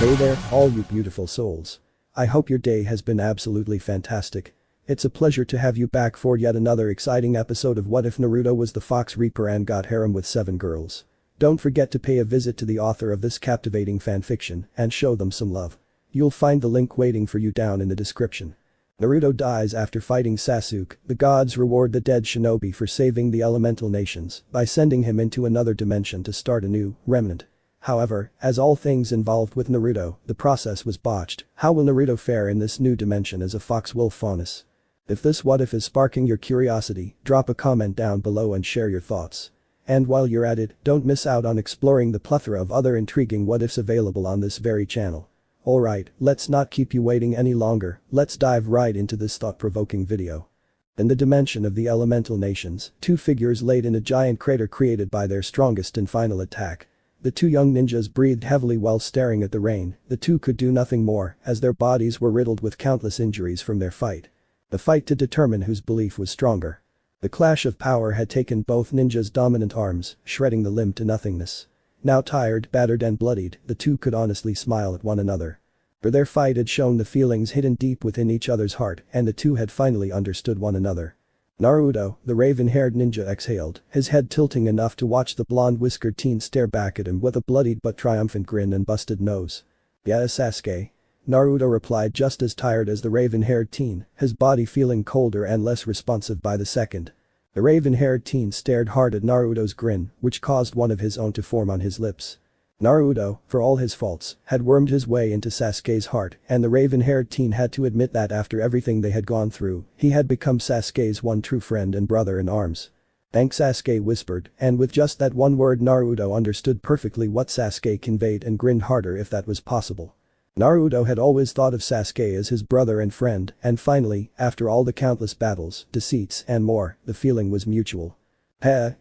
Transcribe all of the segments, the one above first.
Hey there, all you beautiful souls. I hope your day has been absolutely fantastic. It's a pleasure to have you back for yet another exciting episode of What If Naruto Was the Fox Reaper and Got Harem with 7 Girls. Don't forget to pay a visit to the author of this captivating fanfiction and show them some love. You'll find the link waiting for you down in the description. Naruto dies after fighting Sasuke. The gods reward the dead shinobi for saving the elemental nations by sending him into another dimension to start a new Remnant. However, as all things involved with Naruto, the process was botched. How will Naruto fare in this new dimension as a fox wolf faunus? If this what if is sparking your curiosity, drop a comment down below and share your thoughts. And while you're at it, don't miss out on exploring the plethora of other intriguing what ifs available on this very channel. Alright, let's not keep you waiting any longer, let's dive right into this thought-provoking video. In the dimension of the elemental nations, 2 figures laid in a giant crater created by their strongest and final attack. The 2 young ninjas breathed heavily while staring at the rain. The 2 could do nothing more as their bodies were riddled with countless injuries from their fight. The fight to determine whose belief was stronger. The clash of power had taken both ninjas' dominant arms, shredding the limb to nothingness. Now tired, battered and bloodied, the 2 could honestly smile at one another. For their fight had shown the feelings hidden deep within each other's heart and the 2 had finally understood one another. Naruto, the raven-haired ninja exhaled, his head tilting enough to watch the blonde-whiskered teen stare back at him with a bloodied but triumphant grin and busted nose. "Yeah, Sasuke?" Naruto replied, just as tired as the raven-haired teen, his body feeling colder and less responsive by the second. The raven-haired teen stared hard at Naruto's grin, which caused one of his own to form on his lips. Naruto, for all his faults, had wormed his way into Sasuke's heart and the raven-haired teen had to admit that after everything they had gone through, he had become Sasuke's one true friend and brother in arms. "Thanks," Sasuke whispered, and with just that one word Naruto understood perfectly what Sasuke conveyed and grinned harder if that was possible. Naruto had always thought of Sasuke as his brother and friend, and finally, after all the countless battles, deceits and more, the feeling was mutual.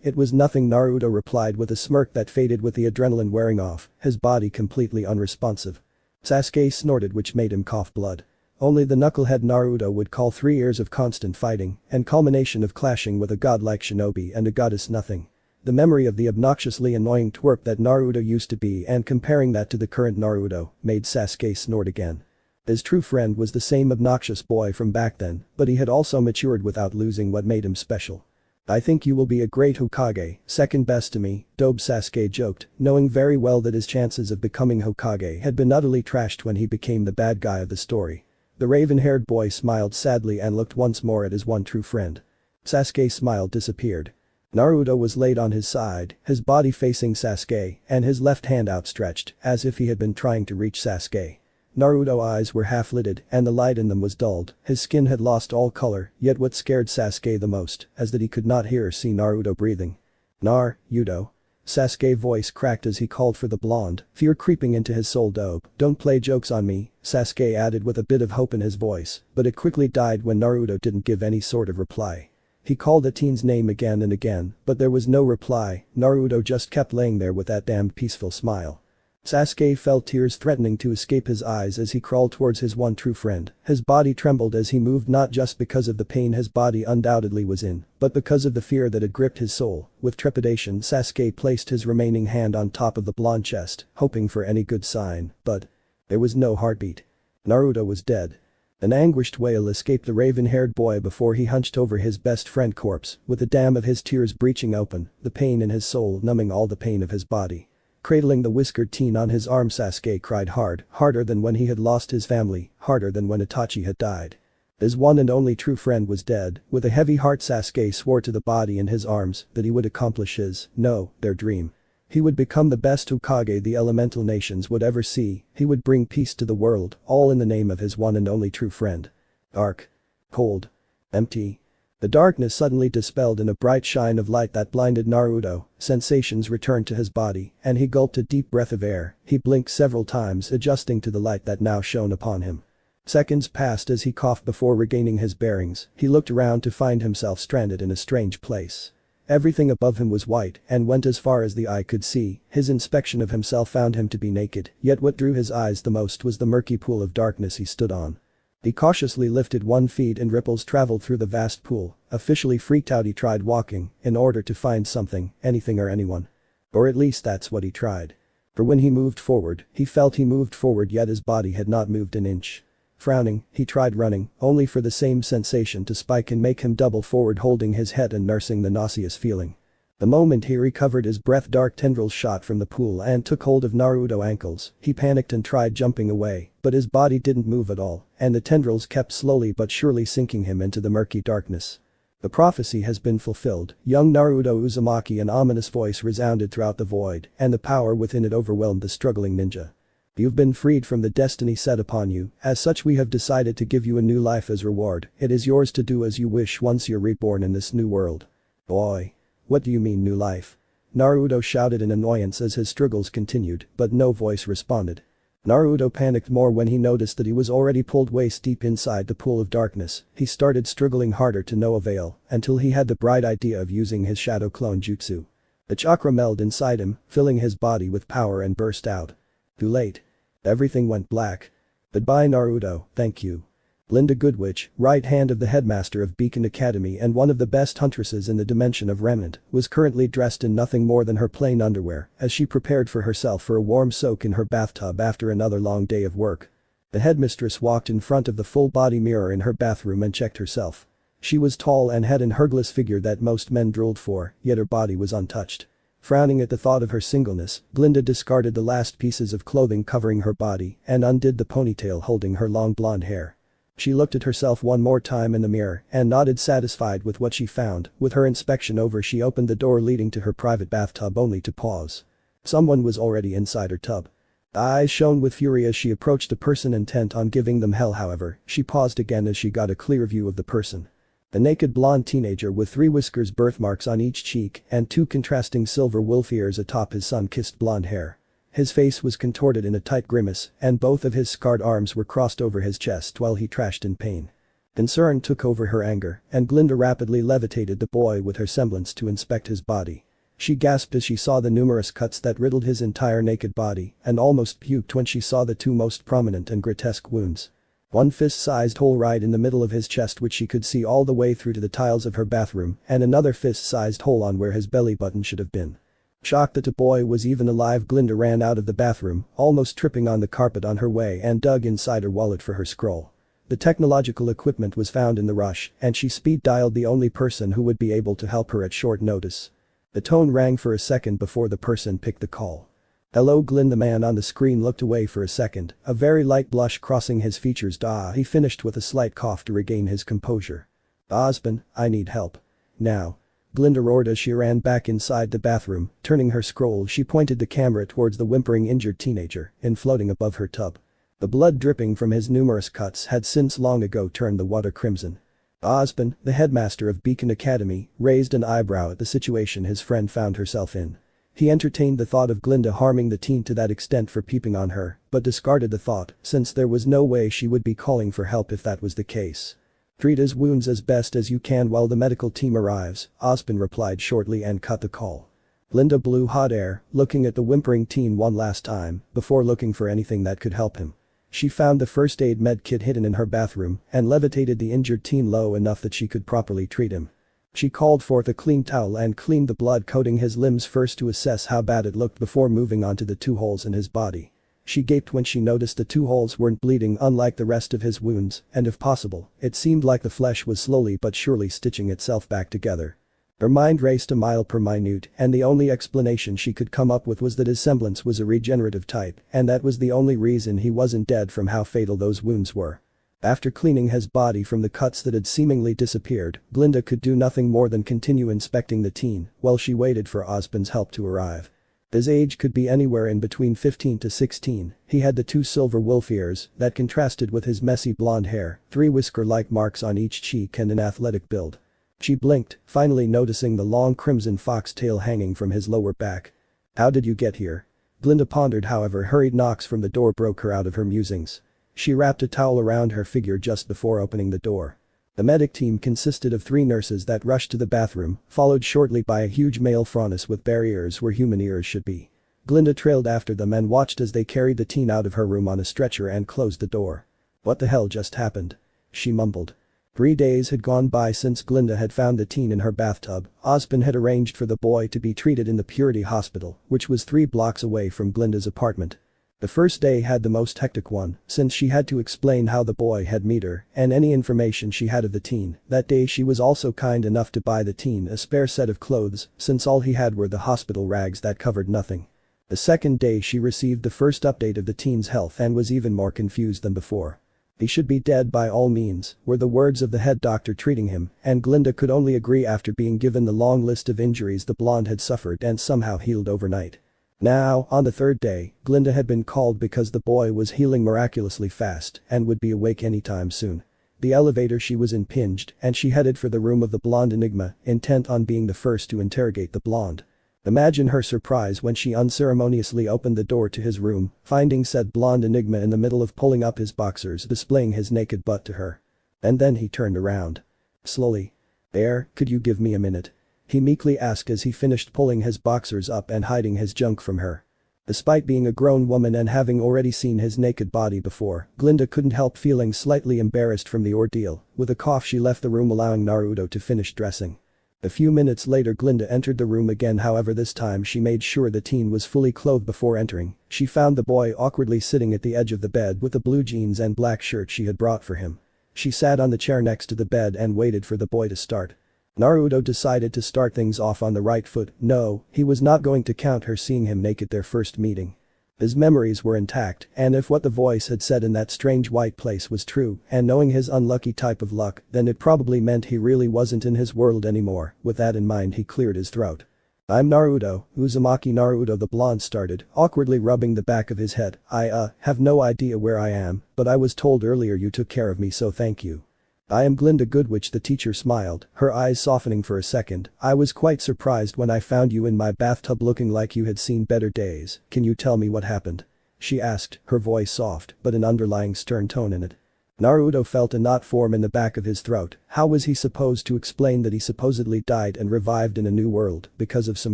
It was nothing," Naruto replied with a smirk that faded with the adrenaline wearing off, his body completely unresponsive. Sasuke snorted, which made him cough blood. Only the knucklehead Naruto would call 3 years of constant fighting and culmination of clashing with a godlike shinobi and a goddess nothing. The memory of the obnoxiously annoying twerp that Naruto used to be and comparing that to the current Naruto made Sasuke snort again. His true friend was the same obnoxious boy from back then, but he had also matured without losing what made him special. "I think you will be a great Hokage, second best to me," Dobe Sasuke joked, knowing very well that his chances of becoming Hokage had been utterly trashed when he became the bad guy of the story. The raven-haired boy smiled sadly and looked once more at his one true friend. Sasuke's smile disappeared. Naruto was laid on his side, his body facing Sasuke, and his left hand outstretched, as if he had been trying to reach Sasuke. Naruto's eyes were half-lidded and the light in them was dulled, his skin had lost all color, yet what scared Sasuke the most, as that he could not hear or see Naruto breathing. "Naruto." Sasuke's voice cracked as he called for the blonde, fear creeping into his soul. "Dope, don't play jokes on me," Sasuke added with a bit of hope in his voice, but it quickly died when Naruto didn't give any sort of reply. He called the teen's name again and again, but there was no reply. Naruto just kept laying there with that damned peaceful smile. Sasuke felt tears threatening to escape his eyes as he crawled towards his one true friend. His body trembled as he moved, not just because of the pain his body undoubtedly was in, but because of the fear that had gripped his soul. With trepidation, Sasuke placed his remaining hand on top of the blonde chest, hoping for any good sign, but there was no heartbeat. Naruto was dead. An anguished wail escaped the raven-haired boy before he hunched over his best friend's corpse, with the dam of his tears breaching open, the pain in his soul numbing all the pain of his body. Cradling the whiskered teen on his arm, Sasuke cried hard, harder than when he had lost his family, harder than when Itachi had died. His one and only true friend was dead. With a heavy heart, Sasuke swore to the body in his arms that he would accomplish their dream. He would become the best Hokage the elemental nations would ever see, he would bring peace to the world, all in the name of his one and only true friend. Dark. Cold. Empty. The darkness suddenly dispelled in a bright shine of light that blinded Naruto, sensations returned to his body, and he gulped a deep breath of air. He blinked several times, adjusting to the light that now shone upon him. Seconds passed as he coughed before regaining his bearings. He looked around to find himself stranded in a strange place. Everything above him was white and went as far as the eye could see. His inspection of himself found him to be naked, yet what drew his eyes the most was the murky pool of darkness he stood on. He cautiously lifted one foot and ripples traveled through the vast pool. Officially freaked out, he tried walking in order to find something, anything or anyone. Or at least that's what he tried. For when he moved forward, he felt he moved forward yet his body had not moved an inch. Frowning, he tried running, only for the same sensation to spike and make him double forward holding his head and nursing the nauseous feeling. The moment he recovered his breath dark tendrils shot from the pool and took hold of Naruto's ankles, he panicked and tried jumping away, but his body didn't move at all, and the tendrils kept slowly but surely sinking him into the murky darkness. The prophecy has been fulfilled, young Naruto Uzumaki, an ominous voice resounded throughout the void, and the power within it overwhelmed the struggling ninja. You've been freed from the destiny set upon you, as such we have decided to give you a new life as reward, it is yours to do as you wish once you're reborn in this new world. Boy. What do you mean new life? Naruto shouted in annoyance as his struggles continued, but no voice responded. Naruto panicked more when he noticed that he was already pulled waist deep inside the pool of darkness. He started struggling harder to no avail, until he had the bright idea of using his shadow clone jutsu. The chakra melded inside him, filling his body with power and burst out. Too late. Everything went black. Goodbye Naruto, thank you. Glinda Goodwitch, right hand of the headmaster of Beacon Academy and one of the best huntresses in the dimension of Remnant, was currently dressed in nothing more than her plain underwear as she prepared for herself for a warm soak in her bathtub after another long day of work. The headmistress walked in front of the full-body mirror in her bathroom and checked herself. She was tall and had an hergless figure that most men drooled for, yet her body was untouched. Frowning at the thought of her singleness, Glinda discarded the last pieces of clothing covering her body and undid the ponytail holding her long blonde hair. She looked at herself one more time in the mirror and nodded satisfied with what she found. With her inspection over she opened the door leading to her private bathtub only to pause. Someone was already inside her tub. Eyes shone with fury as she approached the person intent on giving them hell. However, she paused again as she got a clear view of the person. The naked blonde teenager with 3 whiskers birthmarks on each cheek and 2 contrasting silver wolf ears atop his sun-kissed blonde hair. His face was contorted in a tight grimace and both of his scarred arms were crossed over his chest while he trashed in pain. Concern took over her anger and Glinda rapidly levitated the boy with her semblance to inspect his body. She gasped as she saw the numerous cuts that riddled his entire naked body and almost puked when she saw the 2 most prominent and grotesque wounds. One fist-sized hole right in the middle of his chest which she could see all the way through to the tiles of her bathroom and another fist-sized hole on where his belly button should have been. Shocked that the boy was even alive, Glinda ran out of the bathroom, almost tripping on the carpet on her way and dug inside her wallet for her scroll. The technological equipment was found in the rush and she speed-dialed the only person who would be able to help her at short notice. The tone rang for a second before the person picked the call. Hello Glinda. The man on the screen looked away for a second, a very light blush crossing his features. He finished with a slight cough to regain his composure. Osmond, I need help. Now. Glinda roared as she ran back inside the bathroom, turning her scroll she pointed the camera towards the whimpering injured teenager, floating above her tub. The blood dripping from his numerous cuts had since long ago turned the water crimson. Osmond, the headmaster of Beacon Academy, raised an eyebrow at the situation his friend found herself in. He entertained the thought of Glinda harming the teen to that extent for peeping on her, but discarded the thought since there was no way she would be calling for help if that was the case. Treat his wounds as best as you can while the medical team arrives, Osmond replied shortly and cut the call. Glinda blew hot air, looking at the whimpering teen one last time before looking for anything that could help him. She found the first aid med kit hidden in her bathroom and levitated the injured teen low enough that she could properly treat him. She called forth a clean towel and cleaned the blood coating his limbs first to assess how bad it looked before moving on to the 2 holes in his body. She gaped when she noticed the 2 holes weren't bleeding unlike the rest of his wounds, and if possible, it seemed like the flesh was slowly but surely stitching itself back together. Her mind raced a mile per minute and the only explanation she could come up with was that his semblance was a regenerative type and that was the only reason he wasn't dead from how fatal those wounds were. After cleaning his body from the cuts that had seemingly disappeared, Glinda could do nothing more than continue inspecting the teen while she waited for Osmond's help to arrive. His age could be anywhere in between 15 to 16, he had the 2 silver wolf ears that contrasted with his messy blonde hair, 3 whisker-like marks on each cheek and an athletic build. She blinked, finally noticing the long crimson fox tail hanging from his lower back. How did you get here? Glinda pondered. However, hurried knocks from the door broke her out of her musings. She wrapped a towel around her figure just before opening the door. The medic team consisted of 3 nurses that rushed to the bathroom, followed shortly by a huge male Franus with bare ears where human ears should be. Glinda trailed after them and watched as they carried the teen out of her room on a stretcher and closed the door. What the hell just happened? She mumbled. 3 days had gone by since Glinda had found the teen in her bathtub. Ozpin had arranged for the boy to be treated in the Purity Hospital, which was 3 blocks away from Glinda's apartment. The first day had the most hectic one, since she had to explain how the boy had met her and any information she had of the teen. That day she was also kind enough to buy the teen a spare set of clothes, since all he had were the hospital rags that covered nothing. The second day she received the first update of the teen's health and was even more confused than before. He should be dead by all means, were the words of the head doctor treating him, and Glinda could only agree after being given the long list of injuries the blonde had suffered and somehow healed overnight. Now, on the third day, Glinda had been called because the boy was healing miraculously fast and would be awake anytime soon. The elevator she was in pinged and she headed for the room of the blonde enigma, intent on being the first to interrogate the blonde. Imagine her surprise when she unceremoniously opened the door to his room, finding said blonde enigma in the middle of pulling up his boxers, displaying his naked butt to her. And then he turned around. Slowly. "There, could you give me a minute?" he meekly asked as he finished pulling his boxers up and hiding his junk from her. Despite being a grown woman and having already seen his naked body before, Glinda couldn't help feeling slightly embarrassed from the ordeal. With a cough she left the room, allowing Naruto to finish dressing. A few minutes later Glinda entered the room again, however this time she made sure the teen was fully clothed before entering. She found the boy awkwardly sitting at the edge of the bed with the blue jeans and black shirt she had brought for him. She sat on the chair next to the bed and waited for the boy to start. Naruto decided to start things off on the right foot. No, he was not going to count her seeing him naked their first meeting. His memories were intact, and if what the voice had said in that strange white place was true, and knowing his unlucky type of luck, then it probably meant he really wasn't in his world anymore. With that in mind he cleared his throat. "I'm Naruto, Uzumaki Naruto," the blonde started, awkwardly rubbing the back of his head. I have no idea where I am, but I was told earlier you took care of me, so thank you." "I am Glinda Goodwitch," the teacher smiled, her eyes softening for a second. "I was quite surprised when I found you in my bathtub looking like you had seen better days. Can you tell me what happened?" she asked, her voice soft but an underlying stern tone in it. Naruto felt a knot form in the back of his throat. How was he supposed to explain that he supposedly died and revived in a new world because of some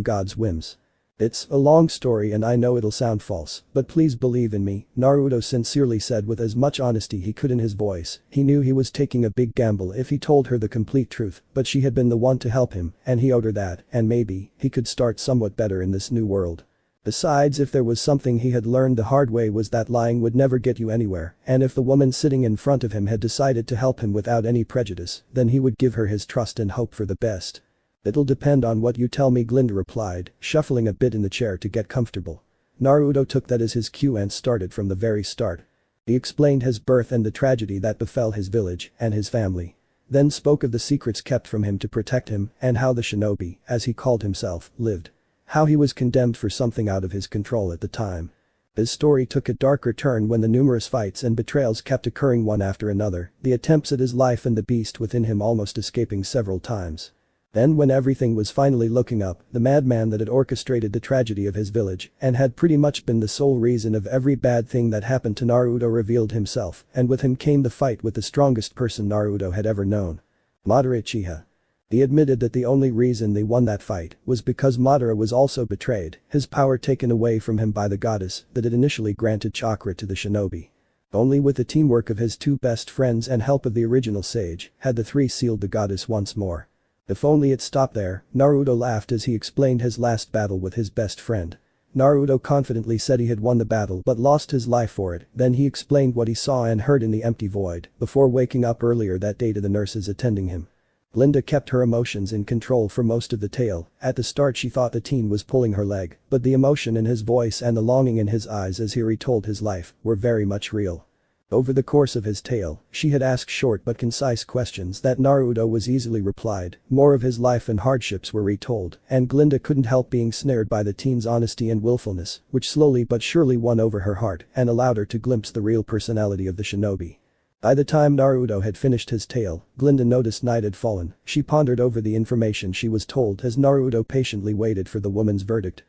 god's whims? "It's a long story and I know it'll sound false, but please believe in me," Naruto sincerely said with as much honesty he could in his voice. He knew he was taking a big gamble if he told her the complete truth, but she had been the one to help him, and he owed her that, and maybe he could start somewhat better in this new world. Besides, if there was something he had learned the hard way was that lying would never get you anywhere, and if the woman sitting in front of him had decided to help him without any prejudice, then he would give her his trust and hope for the best. "It'll depend on what you tell me," Glinda replied, shuffling a bit in the chair to get comfortable. Naruto took that as his cue and started from the very start. He explained his birth and the tragedy that befell his village and his family. Then spoke of the secrets kept from him to protect him and how the shinobi, as he called himself, lived. How he was condemned for something out of his control at the time. His story took a darker turn when the numerous fights and betrayals kept occurring one after another, the attempts at his life and the beast within him almost escaping several times. Then when everything was finally looking up, the madman that had orchestrated the tragedy of his village and had pretty much been the sole reason of every bad thing that happened to Naruto revealed himself, and with him came the fight with the strongest person Naruto had ever known. Madara Uchiha. He admitted that the only reason they won that fight was because Madara was also betrayed, his power taken away from him by the goddess that had initially granted chakra to the shinobi. Only with the teamwork of his 2 best friends and help of the original sage had the 3 sealed the goddess once more. If only it stopped there, Naruto laughed as he explained his last battle with his best friend. Naruto confidently said he had won the battle but lost his life for it. Then he explained what he saw and heard in the empty void before waking up earlier that day to the nurses attending him. Glinda kept her emotions in control for most of the tale. At the start she thought the teen was pulling her leg, but the emotion in his voice and the longing in his eyes as he retold his life were very much real. Over the course of his tale, she had asked short but concise questions that Naruto was easily replied, more of his life and hardships were retold, and Glinda couldn't help being snared by the teen's honesty and willfulness, which slowly but surely won over her heart and allowed her to glimpse the real personality of the shinobi. By the time Naruto had finished his tale, Glinda noticed night had fallen. She pondered over the information she was told as Naruto patiently waited for the woman's verdict.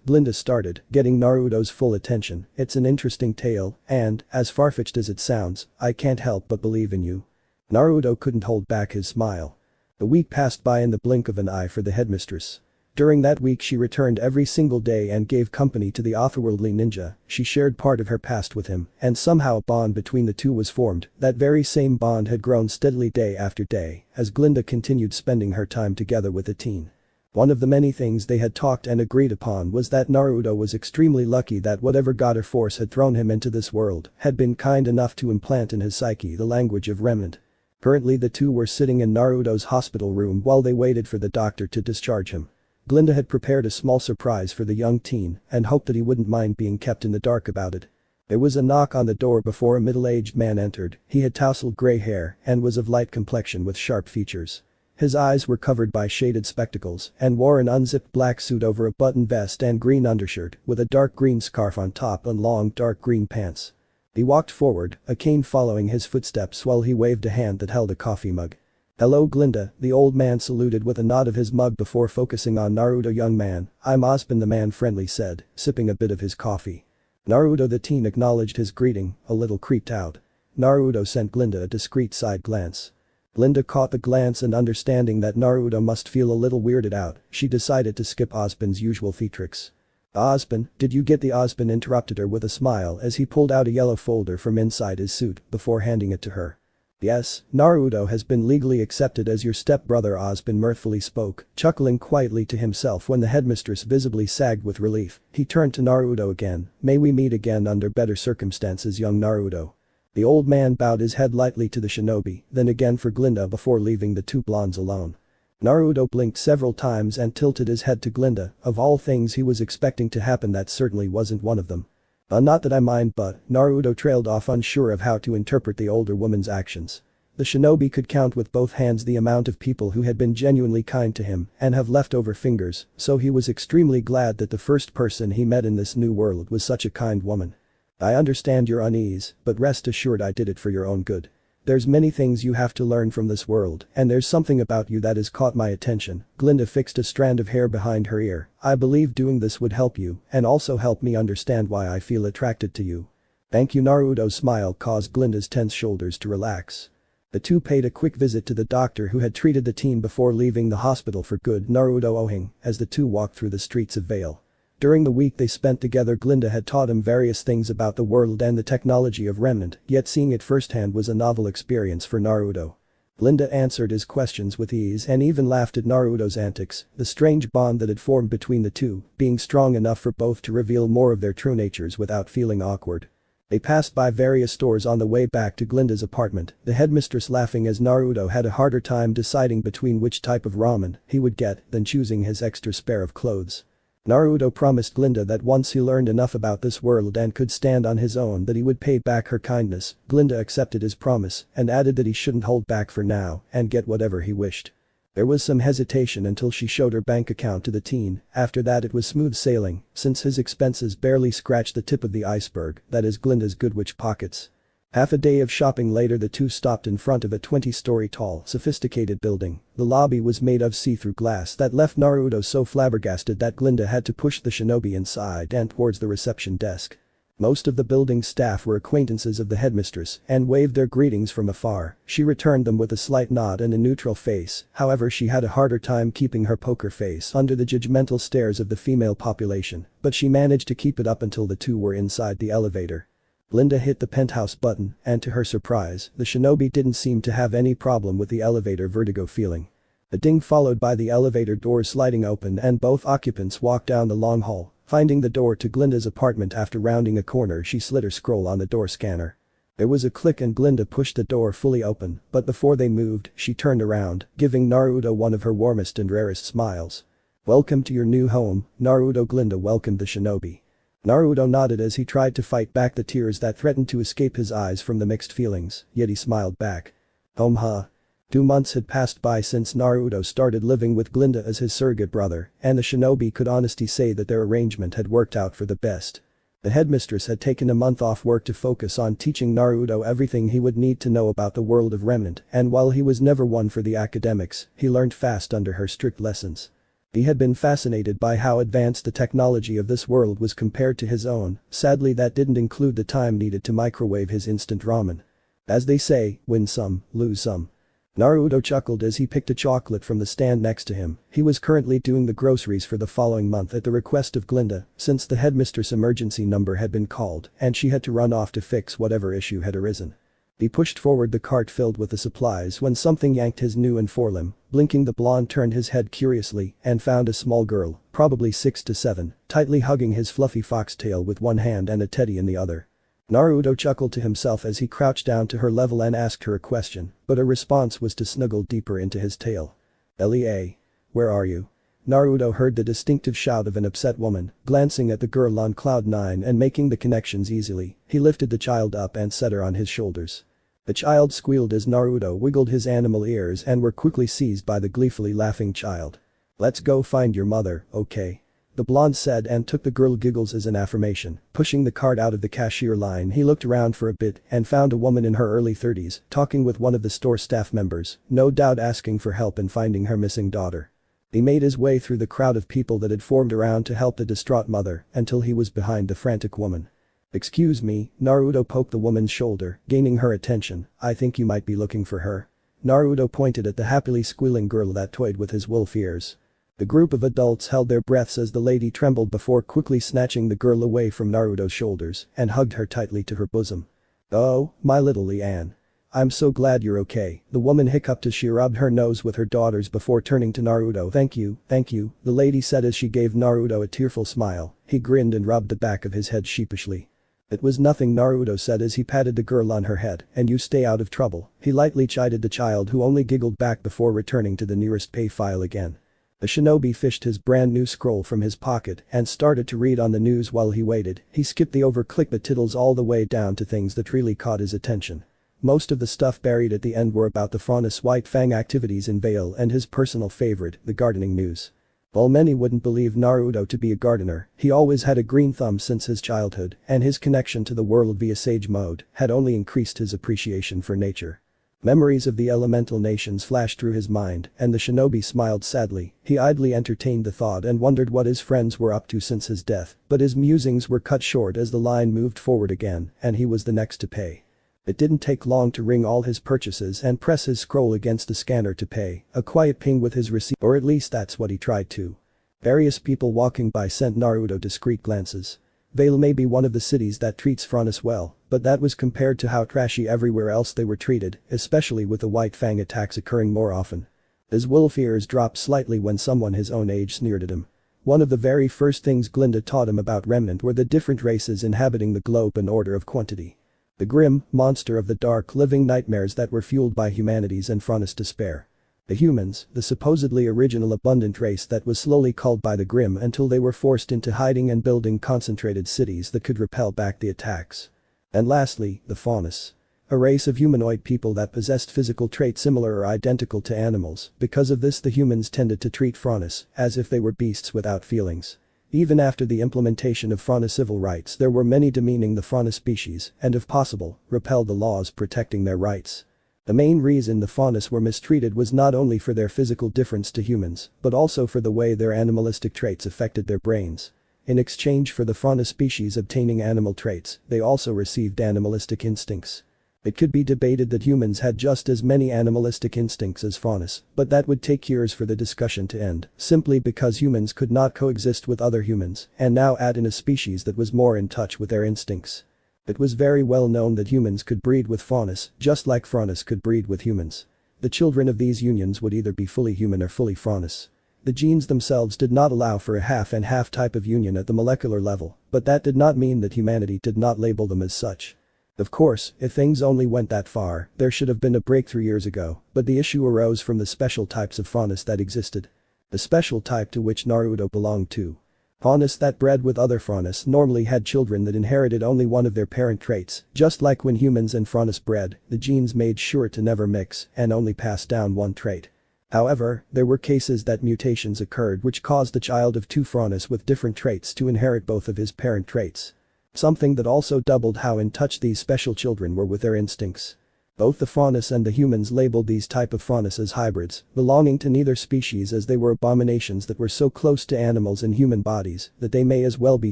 Glinda started, getting Naruto's full attention. "It's an interesting tale, and, as far-fetched as it sounds, I can't help but believe in you." Naruto couldn't hold back his smile. A week passed by in the blink of an eye for the headmistress. During that week she returned every single day and gave company to the otherworldly ninja. She shared part of her past with him, and somehow a bond between the two was formed. That very same bond had grown steadily day after day as Glinda continued spending her time together with the teen. One of the many things they had talked and agreed upon was that Naruto was extremely lucky that whatever god or force had thrown him into this world had been kind enough to implant in his psyche the language of Remnant. Currently the two were sitting in Naruto's hospital room while they waited for the doctor to discharge him. Glinda had prepared a small surprise for the young teen and hoped that he wouldn't mind being kept in the dark about it. There was a knock on the door before a middle-aged man entered. He had tousled gray hair and was of light complexion with sharp features. His eyes were covered by shaded spectacles and wore an unzipped black suit over a button vest and green undershirt with a dark green scarf on top and long dark green pants. He walked forward, a cane following his footsteps while he waved a hand that held a coffee mug. "Hello Glinda," the old man saluted with a nod of his mug before focusing on Naruto. "Young man, I'm Osborn," the man friendly said, sipping a bit of his coffee. Naruto the teen acknowledged his greeting, a little creeped out. Naruto sent Glinda a discreet side glance. Glinda caught the glance and understanding that Naruto must feel a little weirded out, she decided to skip Osborn's usual theatrics. "Osborn, did you get the?" Osborn interrupted her with a smile as he pulled out a yellow folder from inside his suit before handing it to her. "Yes, Naruto has been legally accepted as your stepbrother," Osborn mirthfully spoke, chuckling quietly to himself when the headmistress visibly sagged with relief. He turned to Naruto again. "May we meet again under better circumstances, young Naruto." The old man bowed his head lightly to the shinobi, then again for Glinda before leaving the two blondes alone. Naruto blinked several times and tilted his head to Glinda. Of all things he was expecting to happen, that certainly wasn't one of them. Not that I mind, but," Naruto trailed off, unsure of how to interpret the older woman's actions. The shinobi could count with both hands the amount of people who had been genuinely kind to him and have leftover fingers, so he was extremely glad that the first person he met in this new world was such a kind woman. "I understand your unease, but rest assured I did it for your own good. There's many things you have to learn from this world, and there's something about you that has caught my attention." Glinda fixed a strand of hair behind her ear. "I believe doing this would help you, and also help me understand why I feel attracted to you." "Thank you." Naruto's smile caused Glinda's tense shoulders to relax. The two paid a quick visit to the doctor who had treated the teen before leaving the hospital for good, Naruto owing, as the two walked through the streets of Vale. During the week they spent together, Glinda had taught him various things about the world and the technology of Remnant, yet seeing it firsthand was a novel experience for Naruto. Glinda answered his questions with ease and even laughed at Naruto's antics, the strange bond that had formed between the two being strong enough for both to reveal more of their true natures without feeling awkward. They passed by various stores on the way back to Glinda's apartment, the headmistress laughing as Naruto had a harder time deciding between which type of ramen he would get than choosing his extra spare of clothes. Naruto promised Glinda that once he learned enough about this world and could stand on his own that he would pay back her kindness. Glinda accepted his promise and added that he shouldn't hold back for now and get whatever he wished. There was some hesitation until she showed her bank account to the teen. After that it was smooth sailing, since his expenses barely scratched the tip of the iceberg, that is Glinda's Goodwitch pockets. Half a day of shopping later the two stopped in front of a 20-story tall, sophisticated building. The lobby was made of see-through glass that left Naruto so flabbergasted that Glinda had to push the shinobi inside and towards the reception desk. Most of the building's staff were acquaintances of the headmistress and waved their greetings from afar. She returned them with a slight nod and a neutral face, however she had a harder time keeping her poker face under the judgmental stares of the female population, but she managed to keep it up until the two were inside the elevator. Glinda hit the penthouse button, and to her surprise, the shinobi didn't seem to have any problem with the elevator vertigo feeling. A ding followed by the elevator doors sliding open and both occupants walked down the long hall. Finding the door to Glinda's apartment after rounding a corner, she slid her scroll on the door scanner. There was a click and Glinda pushed the door fully open, but before they moved, she turned around, giving Naruto one of her warmest and rarest smiles. "Welcome to your new home, Naruto." Glinda welcomed the shinobi. Naruto nodded as he tried to fight back the tears that threatened to escape his eyes from the mixed feelings, yet he smiled back. "Home huh?" 2 months had passed by since Naruto started living with Glinda as his surrogate brother, and the shinobi could honestly say that their arrangement had worked out for the best. The headmistress had taken a month off work to focus on teaching Naruto everything he would need to know about the world of Remnant, and while he was never one for the academics, he learned fast under her strict lessons. He had been fascinated by how advanced the technology of this world was compared to his own. Sadly, that didn't include the time needed to microwave his instant ramen. As they say, win some, lose some. Naruto chuckled as he picked a chocolate from the stand next to him. He was currently doing the groceries for the following month at the request of Glinda, since the headmistress emergency number had been called and she had to run off to fix whatever issue had arisen. He pushed forward the cart filled with the supplies when something yanked his new and forelimb. Blinking, the blonde turned his head curiously and found a small girl, probably 6 to 7, tightly hugging his fluffy foxtail with one hand and a teddy in the other. Naruto chuckled to himself as he crouched down to her level and asked her a question, but her response was to snuggle deeper into his tail. "Lea. Where are you?" Naruto heard the distinctive shout of an upset woman, glancing at the girl on cloud 9 and making the connections easily. He lifted the child up and set her on his shoulders. The child squealed as Naruto wiggled his animal ears and were quickly seized by the gleefully laughing child. "Let's go find your mother, okay?" The blonde said and took the girl giggles as an affirmation. Pushing the cart out of the cashier line, he looked around for a bit and found a woman in her early 30s talking with one of the store staff members, no doubt asking for help in finding her missing daughter. He made his way through the crowd of people that had formed around to help the distraught mother until he was behind the frantic woman. "Excuse me," Naruto poked the woman's shoulder, gaining her attention. "I think you might be looking for her." Naruto pointed at the happily squealing girl that toyed with his wolf ears. The group of adults held their breaths as the lady trembled before quickly snatching the girl away from Naruto's shoulders and hugged her tightly to her bosom. "Oh, my little Leanne. I'm so glad you're okay," the woman hiccuped as she rubbed her nose with her daughters before turning to Naruto. Thank you," the lady said as she gave Naruto a tearful smile. He grinned and rubbed the back of his head sheepishly. "It was nothing," Naruto said as he patted the girl on her head, "and you stay out of trouble." He lightly chided the child who only giggled back before returning to the nearest pay file again. The shinobi fished his brand new scroll from his pocket and started to read on the news while he waited. He skipped the over-clickbait titles all the way down to things that really caught his attention. Most of the stuff buried at the end were about the Faunus White Fang activities in Vale and his personal favorite, the gardening news. While many wouldn't believe Naruto to be a gardener, he always had a green thumb since his childhood, and his connection to the world via Sage Mode had only increased his appreciation for nature. Memories of the elemental nations flashed through his mind, and the shinobi smiled sadly. He idly entertained the thought and wondered what his friends were up to since his death, but his musings were cut short as the line moved forward again, and he was the next to pay. It didn't take long to ring all his purchases and press his scroll against the scanner to pay, a quiet ping with his receipt, or at least that's what he tried to. Various people walking by sent Naruto discreet glances. Vale may be one of the cities that treats Faunus well, but that was compared to how trashy everywhere else they were treated, especially with the White Fang attacks occurring more often. His wolf ears dropped slightly when someone his own age sneered at him. One of the very first things Glinda taught him about Remnant were the different races inhabiting the globe in order of quantity. The grim, monster of the dark living nightmares that were fueled by humanity's and Faunus' despair. The humans, the supposedly original abundant race that was slowly culled by the Grim until they were forced into hiding and building concentrated cities that could repel back the attacks. And lastly, the Faunus. A race of humanoid people that possessed physical traits similar or identical to animals. Because of this, the humans tended to treat Faunus as if they were beasts without feelings. Even after the implementation of Faunus civil rights, there were many demeaning the Faunus species and, if possible, repel the laws protecting their rights. The main reason the Faunus were mistreated was not only for their physical difference to humans, but also for the way their animalistic traits affected their brains. In exchange for the Faunus species obtaining animal traits, they also received animalistic instincts. It could be debated that humans had just as many animalistic instincts as Faunus, but that would take years for the discussion to end, simply because humans could not coexist with other humans, and now add in a species that was more in touch with their instincts. It was very well known that humans could breed with Faunus, just like Faunus could breed with humans. The children of these unions would either be fully human or fully Faunus. The genes themselves did not allow for a half and half type of union at the molecular level, but that did not mean that humanity did not label them as such. Of course, if things only went that far, there should have been a breakthrough years ago, but the issue arose from the special types of Faunus that existed. The special type to which Naruto belonged to. Faunus that bred with other Faunus normally had children that inherited only one of their parent traits, just like when humans and Faunus bred, the genes made sure to never mix and only pass down one trait. However, there were cases that mutations occurred which caused a child of two Faunus with different traits to inherit both of his parent traits. Something that also doubled how in touch these special children were with their instincts. Both the Faunus and the humans labeled these type of Faunus as hybrids, belonging to neither species as they were abominations that were so close to animals and human bodies that they may as well be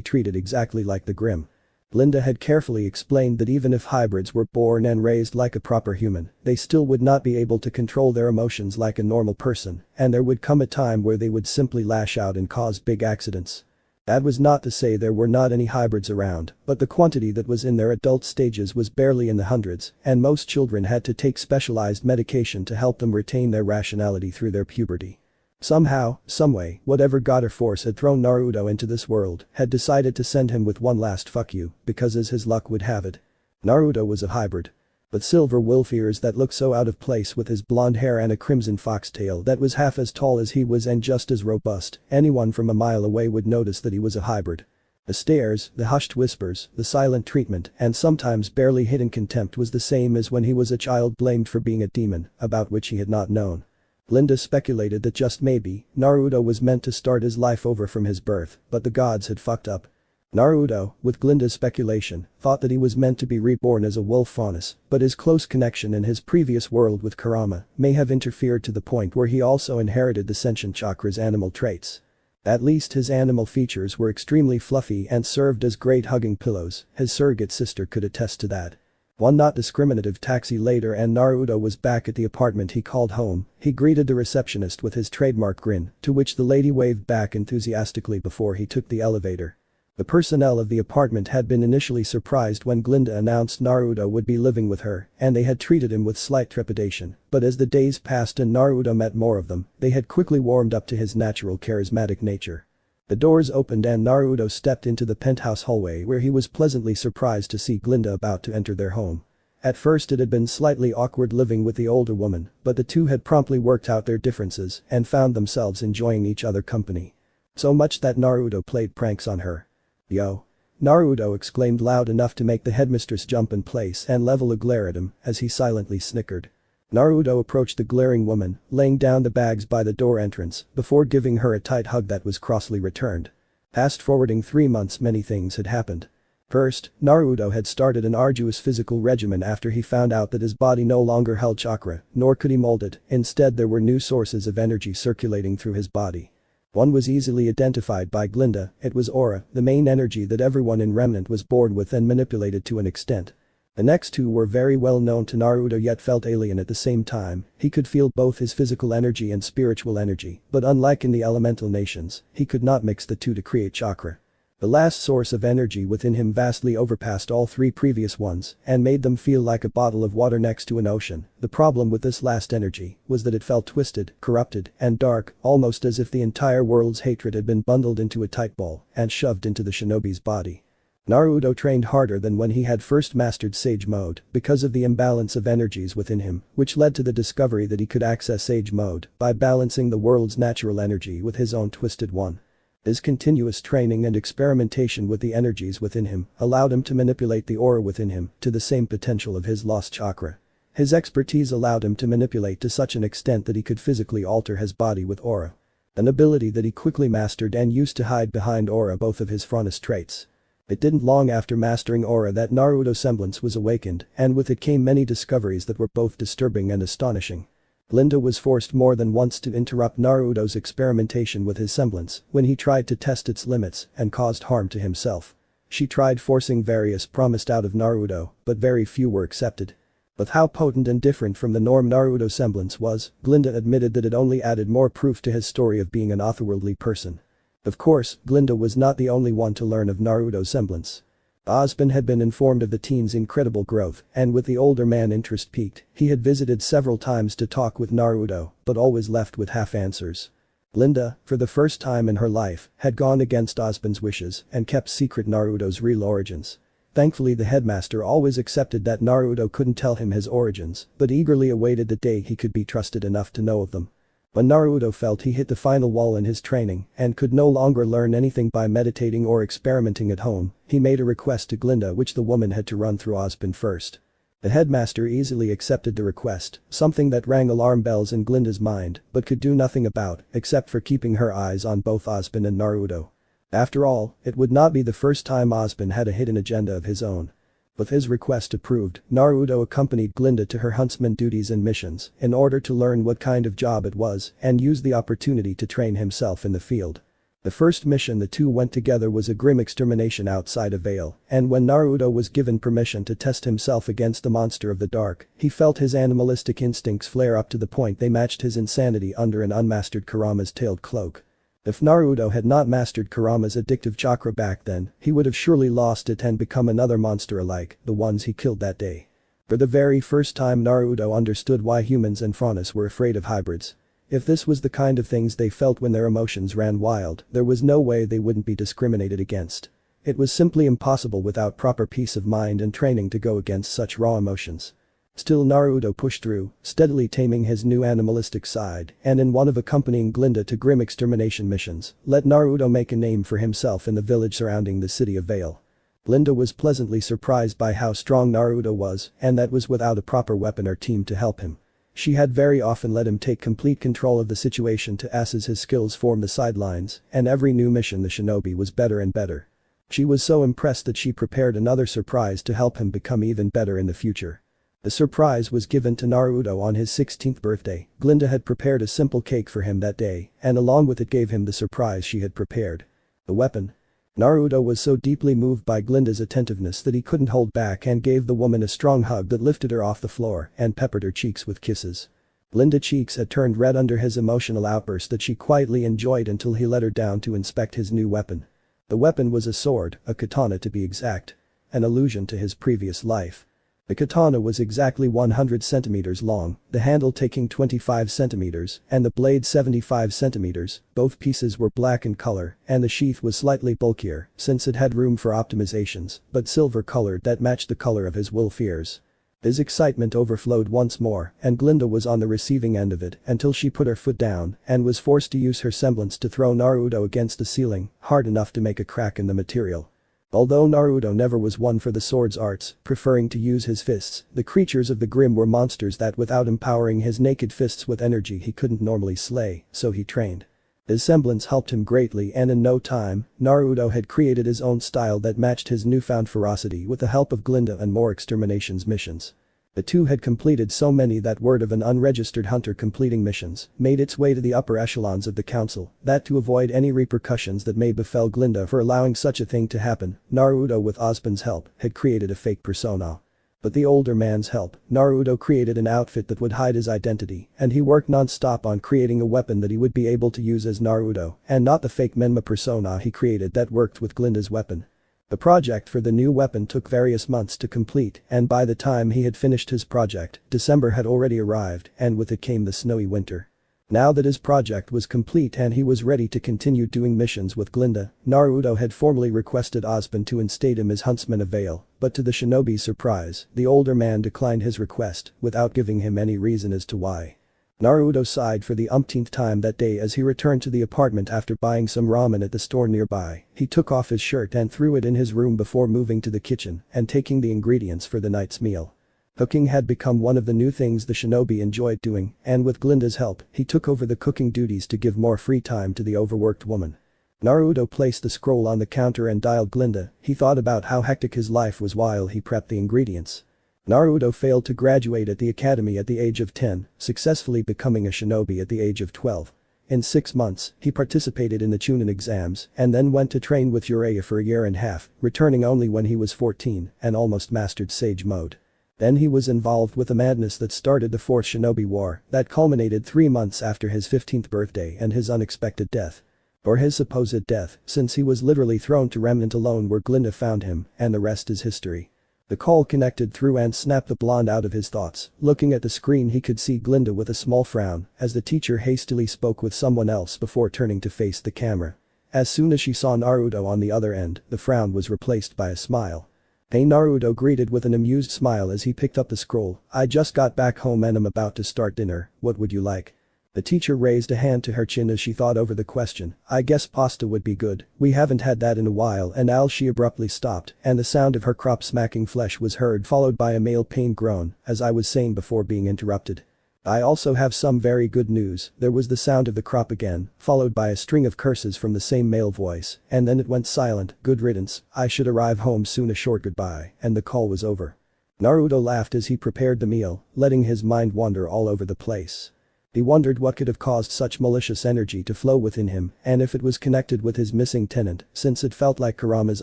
treated exactly like the Grim. Glinda had carefully explained that even if hybrids were born and raised like a proper human, they still would not be able to control their emotions like a normal person, and there would come a time where they would simply lash out and cause big accidents. That was not to say there were not any hybrids around, but the quantity that was in their adult stages was barely in the hundreds, and most children had to take specialized medication to help them retain their rationality through their puberty. Somehow, someway, whatever god or force had thrown Naruto into this world had decided to send him with one last fuck you, because as his luck would have it, Naruto was a hybrid. But silver wolf ears that looked so out of place with his blonde hair and a crimson foxtail that was half as tall as he was and just as robust, anyone from a mile away would notice that he was a hybrid. The stares, the hushed whispers, the silent treatment, and sometimes barely hidden contempt was the same as when he was a child blamed for being a demon, about which he had not known. Glinda speculated that just maybe, Naruto was meant to start his life over from his birth, but the gods had fucked up. Naruto, with Glinda's speculation, thought that he was meant to be reborn as a wolf faunus, but his close connection in his previous world with Kurama may have interfered to the point where he also inherited the sentient chakra's animal traits. At least his animal features were extremely fluffy and served as great hugging pillows, his surrogate sister could attest to that. One not discriminative taxi later and Naruto was back at the apartment he called home. He greeted the receptionist with his trademark grin, to which the lady waved back enthusiastically before he took the elevator. The personnel of the apartment had been initially surprised when Glinda announced Naruto would be living with her, and they had treated him with slight trepidation, but as the days passed and Naruto met more of them, they had quickly warmed up to his natural charismatic nature. The doors opened and Naruto stepped into the penthouse hallway where he was pleasantly surprised to see Glinda about to enter their home. At first it had been slightly awkward living with the older woman, but the two had promptly worked out their differences and found themselves enjoying each other's company. So much that Naruto played pranks on her. "Yo!" Naruto exclaimed loud enough to make the headmistress jump in place and level a glare at him as he silently snickered. Naruto approached the glaring woman, laying down the bags by the door entrance before giving her a tight hug that was crossly returned. Fast forwarding 3 months, many things had happened. First, Naruto had started an arduous physical regimen after he found out that his body no longer held chakra, nor could he mold it, instead there were new sources of energy circulating through his body. One was easily identified by Glinda, it was aura, the main energy that everyone in Remnant was born with and manipulated to an extent. The next two were very well known to Naruto yet felt alien at the same time. He could feel both his physical energy and spiritual energy, but unlike in the elemental nations, he could not mix the two to create chakra. The last source of energy within him vastly overpassed all three previous ones and made them feel like a bottle of water next to an ocean. The problem with this last energy was that it felt twisted, corrupted, and dark, almost as if the entire world's hatred had been bundled into a tight ball and shoved into the shinobi's body. Naruto trained harder than when he had first mastered Sage Mode because of the imbalance of energies within him, which led to the discovery that he could access Sage Mode by balancing the world's natural energy with his own twisted one. His continuous training and experimentation with the energies within him allowed him to manipulate the aura within him to the same potential of his lost chakra. His expertise allowed him to manipulate to such an extent that he could physically alter his body with aura. An ability that he quickly mastered and used to hide behind aura, both of his Franus traits. It didn't long after mastering aura that Naruto's semblance was awakened, and with it came many discoveries that were both disturbing and astonishing. Glinda was forced more than once to interrupt Naruto's experimentation with his semblance when he tried to test its limits and caused harm to himself. She tried forcing various promised out of Naruto, but very few were accepted. With how potent and different from the norm Naruto's semblance was, Glinda admitted that it only added more proof to his story of being an otherworldly person. Of course, Glinda was not the only one to learn of Naruto's semblance. Ozpin had been informed of the teen's incredible growth, and with the older man interest peaked, he had visited several times to talk with Naruto, but always left with half answers. Glinda, for the first time in her life, had gone against Ozpin's wishes and kept secret Naruto's real origins. Thankfully the headmaster always accepted that Naruto couldn't tell him his origins, but eagerly awaited the day he could be trusted enough to know of them. When Naruto felt he hit the final wall in his training and could no longer learn anything by meditating or experimenting at home, he made a request to Glinda, which the woman had to run through Ozpin first. The headmaster easily accepted the request, something that rang alarm bells in Glinda's mind but could do nothing about except for keeping her eyes on both Ozpin and Naruto. After all, it would not be the first time Ozpin had a hidden agenda of his own. With his request approved, Naruto accompanied Glinda to her huntsman duties and missions in order to learn what kind of job it was and use the opportunity to train himself in the field. The first mission the two went together was a grim extermination outside a veil, and when Naruto was given permission to test himself against the monster of the dark, he felt his animalistic instincts flare up to the point they matched his insanity under an unmastered Kurama's tailed cloak. If Naruto had not mastered Kurama's addictive chakra back then, he would have surely lost it and become another monster alike, the ones he killed that day. For the very first time Naruto understood why humans and Franus were afraid of hybrids. If this was the kind of things they felt when their emotions ran wild, there was no way they wouldn't be discriminated against. It was simply impossible without proper peace of mind and training to go against such raw emotions. Still Naruto pushed through, steadily taming his new animalistic side, and in one of accompanying Glinda to grim extermination missions, let Naruto make a name for himself in the village surrounding the city of Vale. Glinda was pleasantly surprised by how strong Naruto was, and that was without a proper weapon or team to help him. She had very often let him take complete control of the situation as his skills formed the sidelines, and every new mission the shinobi was better and better. She was so impressed that she prepared another surprise to help him become even better in the future. The surprise was given to Naruto on his 16th birthday. Glinda had prepared a simple cake for him that day, and along with it gave him the surprise she had prepared. The weapon. Naruto was so deeply moved by Glinda's attentiveness that he couldn't hold back and gave the woman a strong hug that lifted her off the floor and peppered her cheeks with kisses. Glinda's cheeks had turned red under his emotional outburst that she quietly enjoyed until he let her down to inspect his new weapon. The weapon was a sword, a katana to be exact. An allusion to his previous life. The katana was exactly 100 centimeters long, the handle taking 25 centimeters, and the blade 75 centimeters. Both pieces were black in color, and the sheath was slightly bulkier, since it had room for optimizations, but silver-colored that matched the color of his wolf ears. His excitement overflowed once more, and Glinda was on the receiving end of it until she put her foot down and was forced to use her semblance to throw Naruto against the ceiling, hard enough to make a crack in the material. Although Naruto never was one for the sword's arts, preferring to use his fists, the creatures of the Grim were monsters that without empowering his naked fists with energy he couldn't normally slay, so he trained. His semblance helped him greatly, and in no time, Naruto had created his own style that matched his newfound ferocity with the help of Glinda and more exterminations missions. The two had completed so many that word of an unregistered hunter completing missions made its way to the upper echelons of the council, that to avoid any repercussions that may befell Glinda for allowing such a thing to happen, Naruto with Ozban's help had created a fake persona. With the older man's help, Naruto created an outfit that would hide his identity, and he worked non-stop on creating a weapon that he would be able to use as Naruto, and not the fake Menma persona he created that worked with Glinda's weapon. The project for the new weapon took various months to complete, and by the time he had finished his project, December had already arrived, and with it came the snowy winter. Now that his project was complete and he was ready to continue doing missions with Glinda, Naruto had formally requested Ozban to instate him as Huntsman of Vale, but to the shinobi's surprise, the older man declined his request, without giving him any reason as to why. Naruto sighed for the umpteenth time that day as he returned to the apartment after buying some ramen at the store nearby. He took off his shirt and threw it in his room before moving to the kitchen and taking the ingredients for the night's meal. Cooking had become one of the new things the shinobi enjoyed doing, and with Glinda's help, he took over the cooking duties to give more free time to the overworked woman. Naruto placed the scroll on the counter and dialed Glinda. He thought about how hectic his life was while he prepped the ingredients. Naruto failed to graduate at the academy at the age of 10, successfully becoming a shinobi at the age of 12. In 6 months, he participated in the Chunin exams and then went to train with Jiraiya for a year and a half, returning only when he was 14 and almost mastered Sage Mode. Then he was involved with a madness that started the Fourth Shinobi War that culminated 3 months after his 15th birthday and his unexpected death. Or his supposed death, since he was literally thrown to Remnant alone where Glinda found him, and the rest is history. The call connected through and snapped the blonde out of his thoughts. Looking at the screen he could see Glinda with a small frown as the teacher hastily spoke with someone else before turning to face the camera. As soon as she saw Naruto on the other end, the frown was replaced by a smile. Hey, Naruto greeted with an amused smile as he picked up the scroll. I just got back home and I'm about to start dinner, what would you like? The teacher raised a hand to her chin as she thought over the question. I guess pasta would be good, we haven't had that in a while, and she abruptly stopped and the sound of her crop smacking flesh was heard, followed by a male pain groan, as I was saying before being interrupted. I also have some very good news. There was the sound of the crop again, followed by a string of curses from the same male voice, and then it went silent. Good riddance, I should arrive home soon. A short goodbye, and the call was over. Naruto laughed as he prepared the meal, letting his mind wander all over the place. He wondered what could have caused such malicious energy to flow within him and if it was connected with his missing tenant since it felt like Kurama's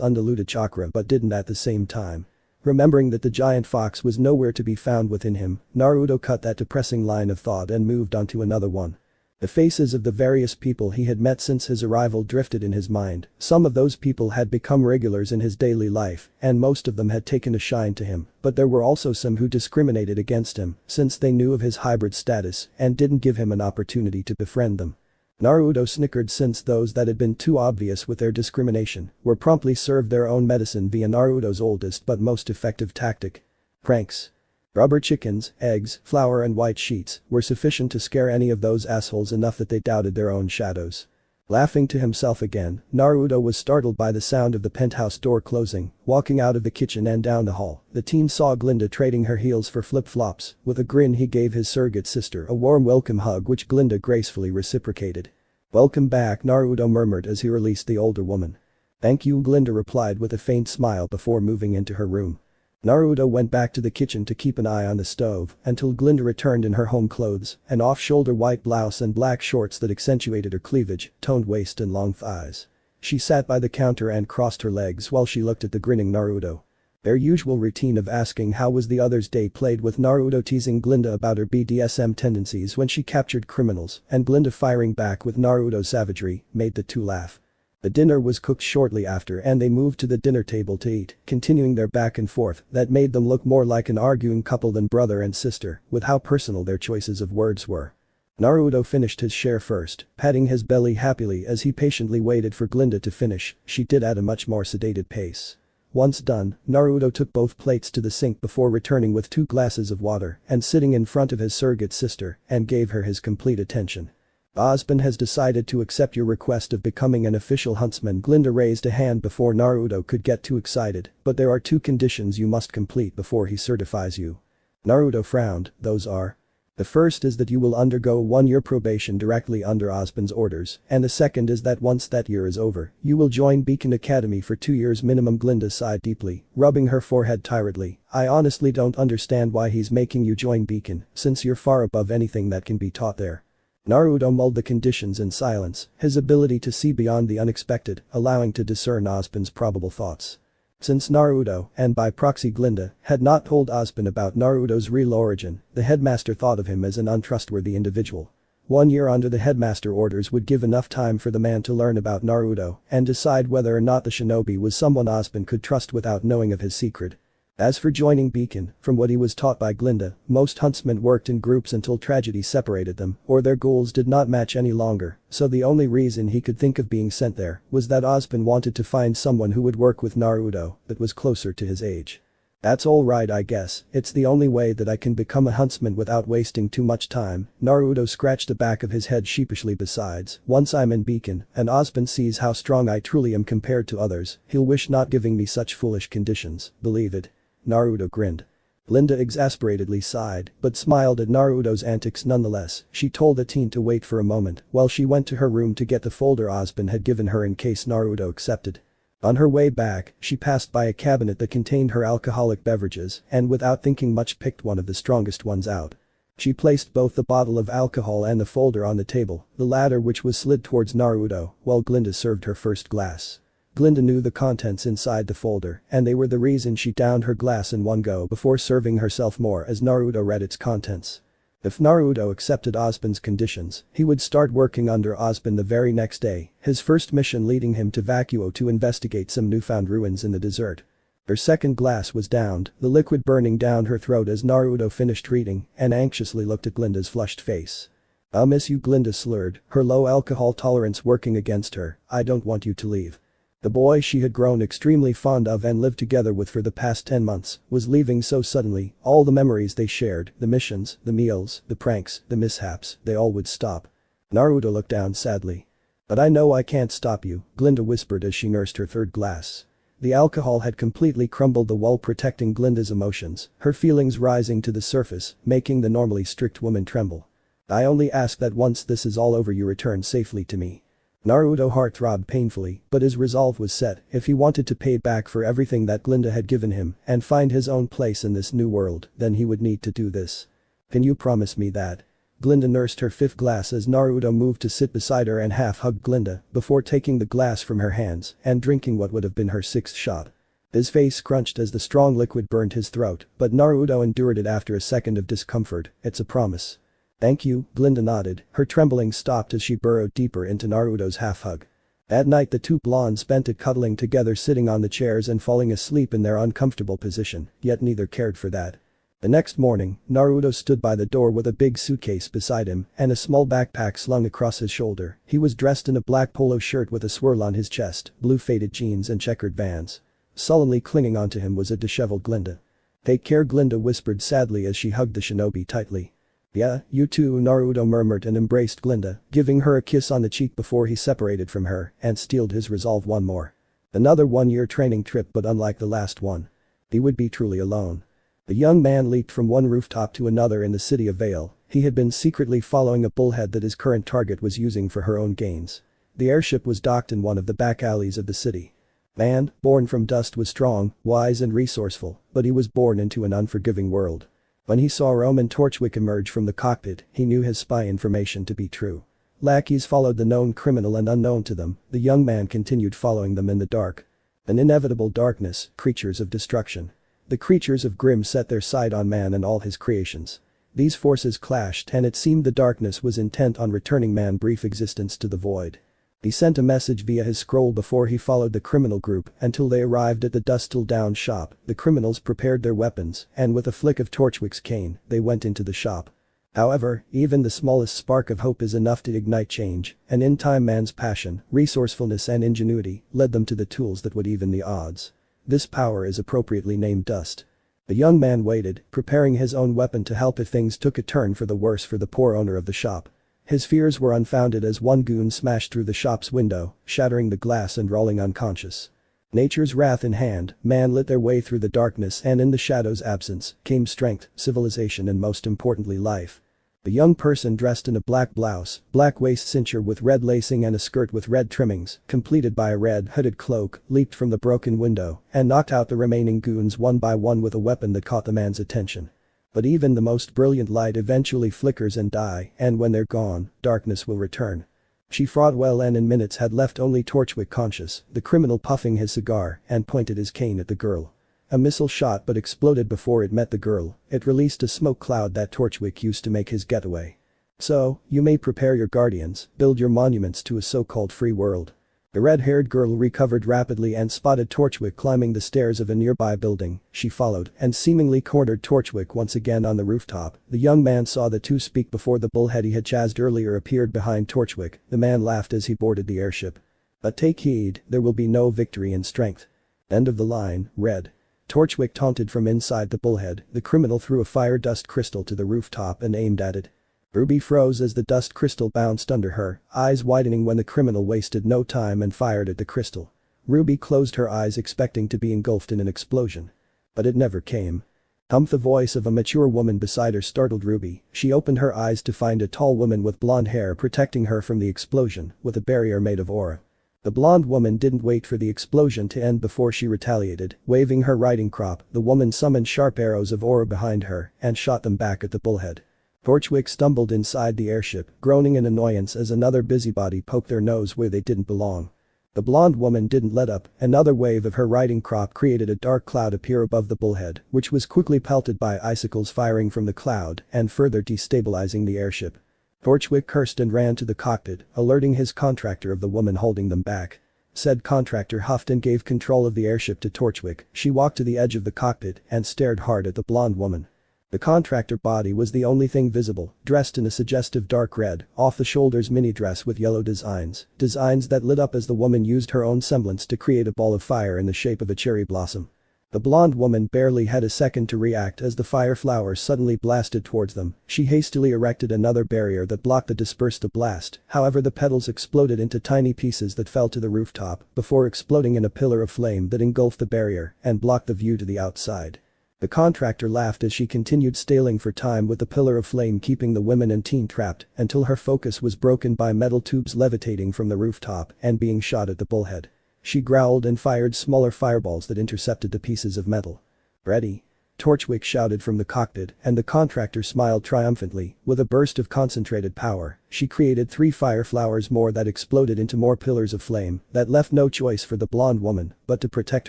undiluted chakra but didn't at the same time. Remembering that the giant fox was nowhere to be found within him, Naruto cut that depressing line of thought and moved on to another one. The faces of the various people he had met since his arrival drifted in his mind. Some of those people had become regulars in his daily life, and most of them had taken a shine to him, but there were also some who discriminated against him since they knew of his hybrid status and didn't give him an opportunity to befriend them. Naruto snickered since those that had been too obvious with their discrimination were promptly served their own medicine via Naruto's oldest but most effective tactic. Pranks. Rubber chickens, eggs, flour and white sheets were sufficient to scare any of those assholes enough that they doubted their own shadows. Laughing to himself again, Naruto was startled by the sound of the penthouse door closing. Walking out of the kitchen and down the hall, the teen saw Glinda trading her heels for flip-flops. With a grin he gave his surrogate sister a warm welcome hug which Glinda gracefully reciprocated. "Welcome back," Naruto murmured as he released the older woman. "Thank you," Glinda replied with a faint smile before moving into her room. Naruto went back to the kitchen to keep an eye on the stove until Glinda returned in her home clothes, an off-shoulder white blouse and black shorts that accentuated her cleavage, toned waist and long thighs. She sat by the counter and crossed her legs while she looked at the grinning Naruto. Their usual routine of asking how was the other's day played with Naruto teasing Glinda about her BDSM tendencies when she captured criminals and Glinda firing back with Naruto's savagery made the two laugh. The dinner was cooked shortly after and they moved to the dinner table to eat, continuing their back and forth that made them look more like an arguing couple than brother and sister with how personal their choices of words were. Naruto finished his share first, patting his belly happily as he patiently waited for Glinda to finish. She did at a much more sedated pace. Once done, Naruto took both plates to the sink before returning with 2 glasses of water and sitting in front of his surrogate sister and gave her his complete attention. "Osban has decided to accept your request of becoming an official huntsman." Glinda raised a hand before Naruto could get too excited, "but there are 2 conditions you must complete before he certifies you." Naruto frowned. "Those are? The first is that you will undergo a 1-year probation directly under Osban's orders, and the second is that once that year is over, you will join Beacon Academy for 2 years minimum." Glinda sighed deeply, rubbing her forehead tiredly. "I honestly don't understand why he's making you join Beacon, since you're far above anything that can be taught there." Naruto mulled the conditions in silence, his ability to see beyond the unexpected, allowing to discern Osban's probable thoughts. Since Naruto, and by proxy Glinda, had not told Osban about Naruto's real origin, the headmaster thought of him as an untrustworthy individual. 1 year under the headmaster orders would give enough time for the man to learn about Naruto and decide whether or not the shinobi was someone Osban could trust without knowing of his secret. As for joining Beacon, from what he was taught by Glinda, most huntsmen worked in groups until tragedy separated them or their goals did not match any longer, so the only reason he could think of being sent there was that Osban wanted to find someone who would work with Naruto that was closer to his age. "That's all right, I guess. It's the only way that I can become a huntsman without wasting too much time." Naruto scratched the back of his head sheepishly. "Besides, once I'm in Beacon and Osban sees how strong I truly am compared to others, he'll wish not giving me such foolish conditions, believe it." Naruto grinned. Glinda exasperatedly sighed, but smiled at Naruto's antics nonetheless. She told the teen to wait for a moment while she went to her room to get the folder Osban had given her in case Naruto accepted. On her way back, she passed by a cabinet that contained her alcoholic beverages and without thinking much picked one of the strongest ones out. She placed both the bottle of alcohol and the folder on the table, the latter which was slid towards Naruto, while Glinda served her first glass. Glinda knew the contents inside the folder, and they were the reason she downed her glass in one go before serving herself more as Naruto read its contents. If Naruto accepted Osban's conditions, he would start working under Osban the very next day, his first mission leading him to Vacuo to investigate some newfound ruins in the desert. Her second glass was downed, the liquid burning down her throat as Naruto finished reading and anxiously looked at Glinda's flushed face. "I'll miss you," Glinda slurred, her low alcohol tolerance working against her. "I don't want you to leave." The boy she had grown extremely fond of and lived together with for the past 10 months was leaving so suddenly. All the memories they shared, the missions, the meals, the pranks, the mishaps, they all would stop. Naruto looked down sadly. "But I know I can't stop you," Glinda whispered as she nursed her third glass. The alcohol had completely crumbled the wall protecting Glinda's emotions, her feelings rising to the surface, making the normally strict woman tremble. "I only ask that once this is all over you return safely to me." Naruto heart throbbed painfully, but his resolve was set. If he wanted to pay back for everything that Glinda had given him and find his own place in this new world, then he would need to do this. "Can you promise me that?" Glinda nursed her fifth glass as Naruto moved to sit beside her and half-hugged Glinda before taking the glass from her hands and drinking what would have been her sixth shot. His face scrunched as the strong liquid burned his throat, but Naruto endured it after a second of discomfort. "It's a promise." "Thank you," Glinda nodded, her trembling stopped as she burrowed deeper into Naruto's half-hug. At night the two blondes spent it cuddling together, sitting on the chairs and falling asleep in their uncomfortable position, yet neither cared for that. The next morning, Naruto stood by the door with a big suitcase beside him and a small backpack slung across his shoulder. He was dressed in a black polo shirt with a swirl on his chest, blue faded jeans and checkered Vans. Sullenly clinging onto him was a disheveled Glinda. "Take care," Glinda whispered sadly as she hugged the shinobi tightly. "Yeah, you too," Naruto murmured and embraced Glinda, giving her a kiss on the cheek before he separated from her and steeled his resolve one more. Another one-year training trip, but unlike the last one. He would be truly alone. The young man leaped from one rooftop to another in the city of Vale. He had been secretly following a bullhead that his current target was using for her own gains. The airship was docked in one of the back alleys of the city. Man, born from dust, was strong, wise and resourceful, but he was born into an unforgiving world. When he saw Roman Torchwick emerge from the cockpit, he knew his spy information to be true. Lackeys followed the known criminal, and unknown to them, the young man continued following them in the dark. An inevitable darkness, creatures of destruction. The creatures of Grimm set their sight on man and all his creations. These forces clashed and it seemed the darkness was intent on returning man's brief existence to the void. He sent a message via his scroll before he followed the criminal group until they arrived at the dust-till-down shop. The criminals prepared their weapons and with a flick of Torchwick's cane, they went into the shop. However, even the smallest spark of hope is enough to ignite change, and in time man's passion, resourcefulness and ingenuity led them to the tools that would even the odds. This power is appropriately named dust. The young man waited, preparing his own weapon to help if things took a turn for the worse for the poor owner of the shop. His fears were unfounded as one goon smashed through the shop's window, shattering the glass and rolling unconscious. Nature's wrath in hand, man lit their way through the darkness, and in the shadow's absence came strength, civilization and most importantly life. The young person dressed in a black blouse, black waist cincher with red lacing and a skirt with red trimmings, completed by a red hooded cloak, leaped from the broken window and knocked out the remaining goons one by one with a weapon that caught the man's attention. But even the most brilliant light eventually flickers and die, and when they're gone, darkness will return. She fought well and in minutes had left only Torchwick conscious, the criminal puffing his cigar and pointed his cane at the girl. A missile shot but exploded before it met the girl. It released a smoke cloud that Torchwick used to make his getaway. "So, you may prepare your guardians, build your monuments to a so-called free world." The red-haired girl recovered rapidly and spotted Torchwick climbing the stairs of a nearby building. She followed and seemingly cornered Torchwick once again on the rooftop. The young man saw the two speak before the bullhead he had chased earlier appeared behind Torchwick. The man laughed as he boarded the airship. "But take heed, there will be no victory in strength." End of the line, Red. Torchwick taunted from inside the bullhead. The criminal threw a fire dust crystal to the rooftop and aimed at it. Ruby froze as the dust crystal bounced under her, eyes widening when the criminal wasted no time and fired at the crystal. Ruby closed her eyes expecting to be engulfed in an explosion. But it never came. The voice of a mature woman beside her startled Ruby. She opened her eyes to find a tall woman with blonde hair protecting her from the explosion, with a barrier made of aura. The blonde woman didn't wait for the explosion to end before she retaliated. Waving her riding crop, the woman summoned sharp arrows of aura behind her and shot them back at the bullhead. Torchwick stumbled inside the airship, groaning in annoyance as another busybody poked their nose where they didn't belong. The blonde woman didn't let up. Another wave of her riding crop created a dark cloud appear above the bullhead, which was quickly pelted by icicles firing from the cloud and further destabilizing the airship. Torchwick cursed and ran to the cockpit, alerting his contractor of the woman holding them back. Said contractor huffed and gave control of the airship to Torchwick. She walked to the edge of the cockpit and stared hard at the blonde woman. The contractor body was the only thing visible, dressed in a suggestive dark red, off-the-shoulders mini dress with yellow designs that lit up as the woman used her own semblance to create a ball of fire in the shape of a cherry blossom. The blonde woman barely had a second to react as the fire flower suddenly blasted towards them. She hastily erected another barrier that blocked the dispersed blast, however the petals exploded into tiny pieces that fell to the rooftop before exploding in a pillar of flame that engulfed the barrier and blocked the view to the outside. The contractor laughed as she continued staling for time with the pillar of flame keeping the women and teen trapped until her focus was broken by metal tubes levitating from the rooftop and being shot at the bullhead. She growled and fired smaller fireballs that intercepted the pieces of metal. "Ready?" Torchwick shouted from the cockpit, and the contractor smiled triumphantly. With a burst of concentrated power, she created 3 fire flowers more that exploded into more pillars of flame that left no choice for the blonde woman but to protect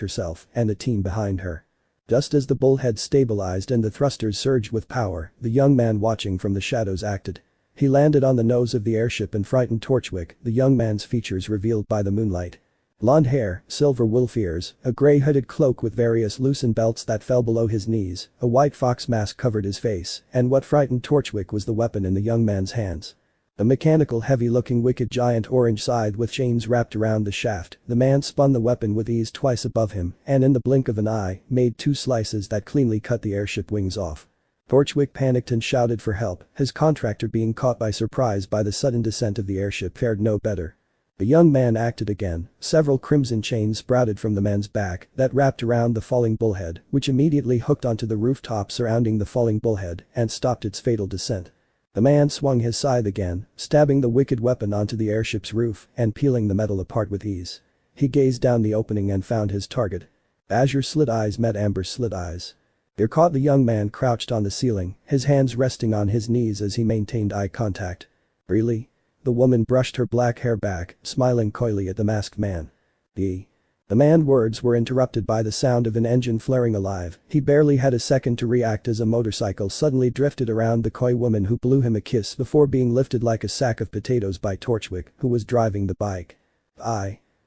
herself and the team behind her. Just as the bullhead stabilized and the thrusters surged with power, the young man watching from the shadows acted. He landed on the nose of the airship and frightened Torchwick, the young man's features revealed by the moonlight. Blonde hair, silver wolf ears, a grey hooded cloak with various loosened belts that fell below his knees, a white fox mask covered his face, and what frightened Torchwick was the weapon in the young man's hands. A mechanical heavy-looking wicked giant orange scythe with chains wrapped around the shaft. The man spun the weapon with ease twice above him and in the blink of an eye, made 2 slices that cleanly cut the airship wings off. Torchwick panicked and shouted for help, his contractor being caught by surprise by the sudden descent of the airship fared no better. The young man acted again, several crimson chains sprouted from the man's back that wrapped around the falling bullhead, which immediately hooked onto the rooftop surrounding the falling bullhead and stopped its fatal descent. The man swung his scythe again, stabbing the wicked weapon onto the airship's roof and peeling the metal apart with ease. He gazed down the opening and found his target. Azure slit eyes met amber slit eyes. There caught the young man crouched on the ceiling, his hands resting on his knees as he maintained eye contact. Really? The woman brushed her black hair back, smiling coyly at the masked man. The man's words were interrupted by the sound of an engine flaring alive. He barely had a second to react as a motorcycle suddenly drifted around the coy woman who blew him a kiss before being lifted like a sack of potatoes by Torchwick, who was driving the bike.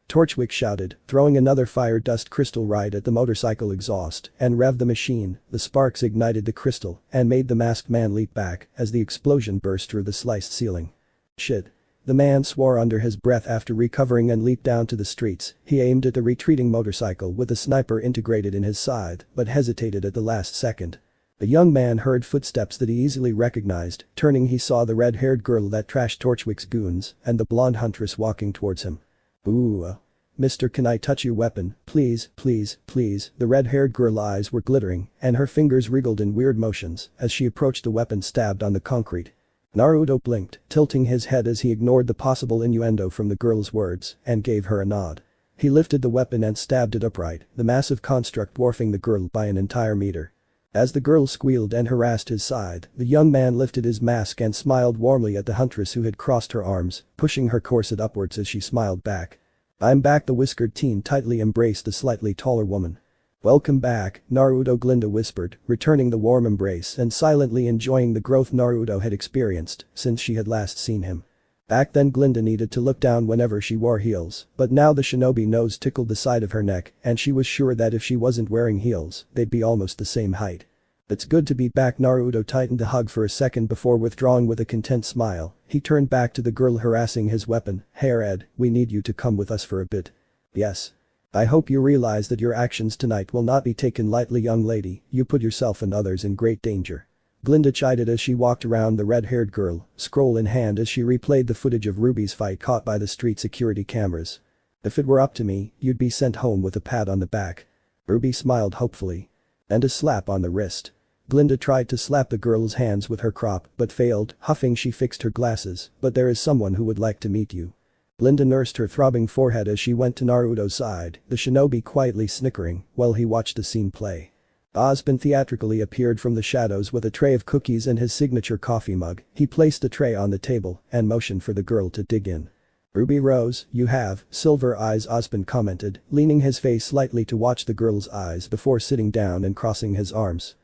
Torchwick shouted, throwing another fire dust crystal right at the motorcycle exhaust and revved the machine. The sparks ignited the crystal and made the masked man leap back as the explosion burst through the sliced ceiling. Shit. The man swore under his breath after recovering and leaped down to the streets. He aimed at the retreating motorcycle with a sniper integrated in his side, but hesitated at the last second. The young man heard footsteps that he easily recognized. Turning, he saw the red-haired girl that trashed Torchwick's goons and the blonde huntress walking towards him. Ooh. Mister, can I touch your weapon, please, please, please? The red-haired girl's eyes were glittering and her fingers wriggled in weird motions as she approached the weapon stabbed on the concrete. Naruto blinked, tilting his head as he ignored the possible innuendo from the girl's words and gave her a nod. He lifted the weapon and stabbed it upright, the massive construct dwarfing the girl by an entire meter. As the girl squealed and harassed his side, the young man lifted his mask and smiled warmly at the huntress who had crossed her arms, pushing her corset upwards as she smiled back. I'm back. The whiskered teen tightly embraced the slightly taller woman. Welcome back, Naruto, Glinda whispered, returning the warm embrace and silently enjoying the growth Naruto had experienced since she had last seen him. Back then Glinda needed to look down whenever she wore heels, but now the shinobi nose tickled the side of her neck and she was sure that if she wasn't wearing heels, they'd be almost the same height. It's good to be back. Naruto tightened the hug for a second before withdrawing with a content smile. He turned back to the girl harassing his weapon. Hey Ed, we need you to come with us for a bit. Yes. I hope you realize that your actions tonight will not be taken lightly, young lady. You put yourself and others in great danger. Glinda chided as she walked around the red-haired girl, scroll in hand as she replayed the footage of Ruby's fight caught by the street security cameras. If it were up to me, you'd be sent home with a pat on the back. Ruby smiled hopefully. And a slap on the wrist. Glinda tried to slap the girl's hands with her crop but failed. Huffing, she fixed her glasses. But there is someone who would like to meet you. Glinda nursed her throbbing forehead as she went to Naruto's side, the shinobi quietly snickering while he watched the scene play. Ozpin theatrically appeared from the shadows with a tray of cookies and his signature coffee mug. He placed the tray on the table and motioned for the girl to dig in. Ruby Rose, you have silver eyes, Ozpin commented, leaning his face slightly to watch the girl's eyes before sitting down and crossing his arms.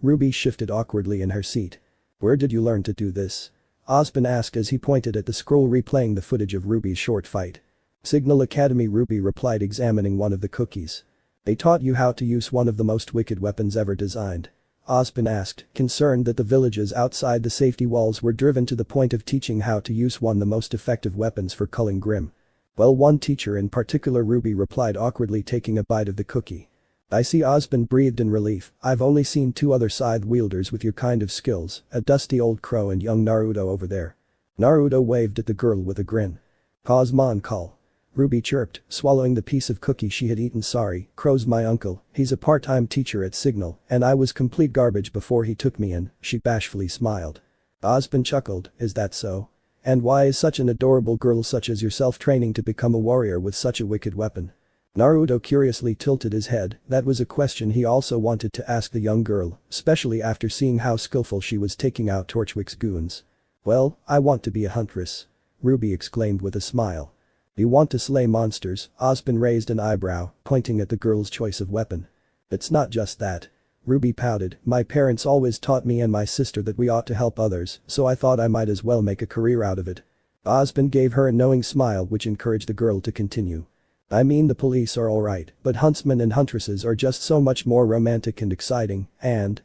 Ruby shifted awkwardly in her seat. Where did you learn to do this? Ozpin asked as he pointed at the scroll replaying the footage of Ruby's short fight. Signal Academy, Ruby replied, examining one of the cookies. They taught you how to use one of the most wicked weapons ever designed? Ozpin asked, concerned that the villages outside the safety walls were driven to the point of teaching how to use one of the most effective weapons for culling Grim. Well, one teacher in particular, Ruby replied, awkwardly taking a bite of the cookie. I see. Ozpin breathed in relief. I've only seen 2 other scythe wielders with your kind of skills, a dusty old crow and young Naruto over there. Naruto waved at the girl with a grin. Cosmon call. Ruby chirped, swallowing the piece of cookie she had eaten. Sorry, Crow's my uncle, he's a part-time teacher at Signal and I was complete garbage before he took me in, she bashfully smiled. Ozpin chuckled, is that so? And why is such an adorable girl such as yourself training to become a warrior with such a wicked weapon? Naruto curiously tilted his head, that was a question he also wanted to ask the young girl, especially after seeing how skillful she was taking out Torchwick's goons. Well, I want to be a huntress. Ruby exclaimed with a smile. You want to slay monsters? Osborne raised an eyebrow, pointing at the girl's choice of weapon. It's not just that. Ruby pouted, my parents always taught me and my sister that we ought to help others, so I thought I might as well make a career out of it. Osborne gave her a knowing smile which encouraged the girl to continue. I mean the police are alright, but huntsmen and huntresses are just so much more romantic and exciting, and,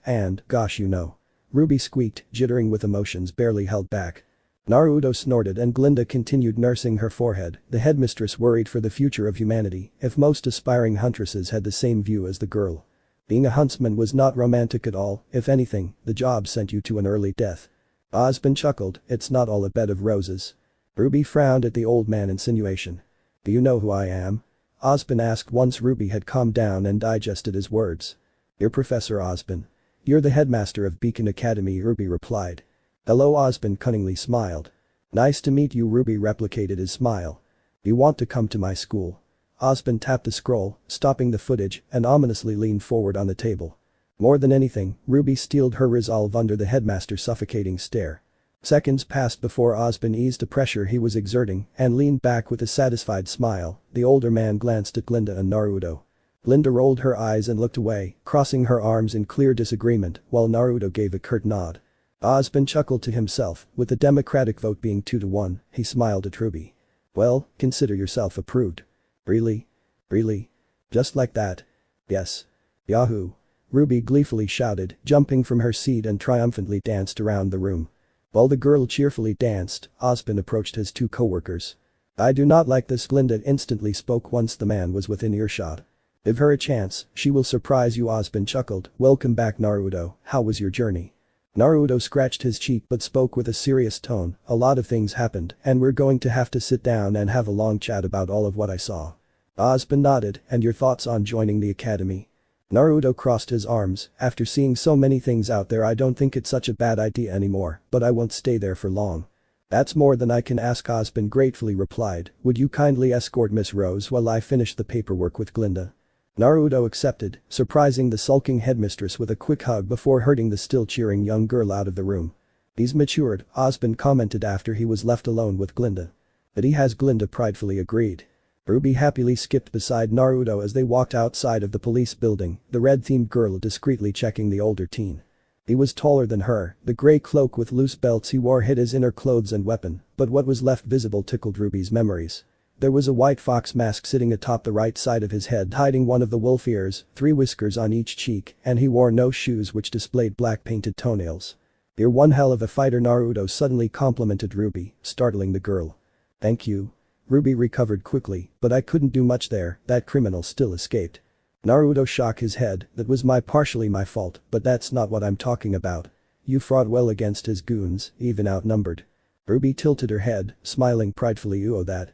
gosh you know. Ruby squeaked, jittering with emotions barely held back. Naruto snorted and Glinda continued nursing her forehead, the headmistress worried for the future of humanity if most aspiring huntresses had the same view as the girl. Being a huntsman was not romantic at all, if anything, the job sent you to an early death. Osborne chuckled, it's not all a bed of roses. Ruby frowned at the old man insinuation. Do you know who I am? Osborne asked once Ruby had calmed down and digested his words. You're Professor Osborne. You're the headmaster of Beacon Academy, Ruby replied. Hello, Osborne cunningly smiled. Nice to meet you, Ruby replicated his smile. You want to come to my school? Osborne tapped the scroll, stopping the footage, and ominously leaned forward on the table. More than anything, Ruby steeled her resolve under the headmaster's suffocating stare. Seconds passed before Osborne eased the pressure he was exerting and leaned back with a satisfied smile. The older man glanced at Glinda and Naruto. Glinda rolled her eyes and looked away, crossing her arms in clear disagreement, while Naruto gave a curt nod. Osborne chuckled to himself, with the Democratic vote being 2-1, he smiled at Ruby. Well, consider yourself approved. Really? Really? Just like that? Yes. Yahoo! Ruby gleefully shouted, jumping from her seat and triumphantly danced around the room. While the girl cheerfully danced, Osborne approached his two co-workers. I do not like this, Glinda instantly spoke once the man was within earshot. Give her a chance, she will surprise you, Osborne chuckled. Welcome back, Naruto, how was your journey? Naruto scratched his cheek but spoke with a serious tone, a lot of things happened and we're going to have to sit down and have a long chat about all of what I saw. Osborne nodded, and your thoughts on joining the academy? Naruto crossed his arms, after seeing so many things out there I don't think it's such a bad idea anymore, but I won't stay there for long. That's more than I can ask, Osborne gratefully replied, would you kindly escort Miss Rose while I finish the paperwork with Glinda? Naruto accepted, surprising the sulking headmistress with a quick hug before herding the still cheering young girl out of the room. He's matured, Osborne commented after he was left alone with Glinda. But he has, Glinda pridefully agreed. Ruby happily skipped beside Naruto as they walked outside of the police building, the red-themed girl discreetly checking the older teen. He was taller than her, the grey cloak with loose belts he wore hid his inner clothes and weapon, but what was left visible tickled Ruby's memories. There was a white fox mask sitting atop the right side of his head hiding one of the wolf ears, 3 whiskers on each cheek, and he wore no shoes which displayed black painted toenails. You're one hell of a fighter, Naruto suddenly complimented Ruby, startling the girl. Thank you. Ruby recovered quickly, but I couldn't do much there, that criminal still escaped. Naruto shook his head, that was partially my fault, but that's not what I'm talking about. You fought well against his goons, even outnumbered. Ruby tilted her head, smiling pridefully. Oh, that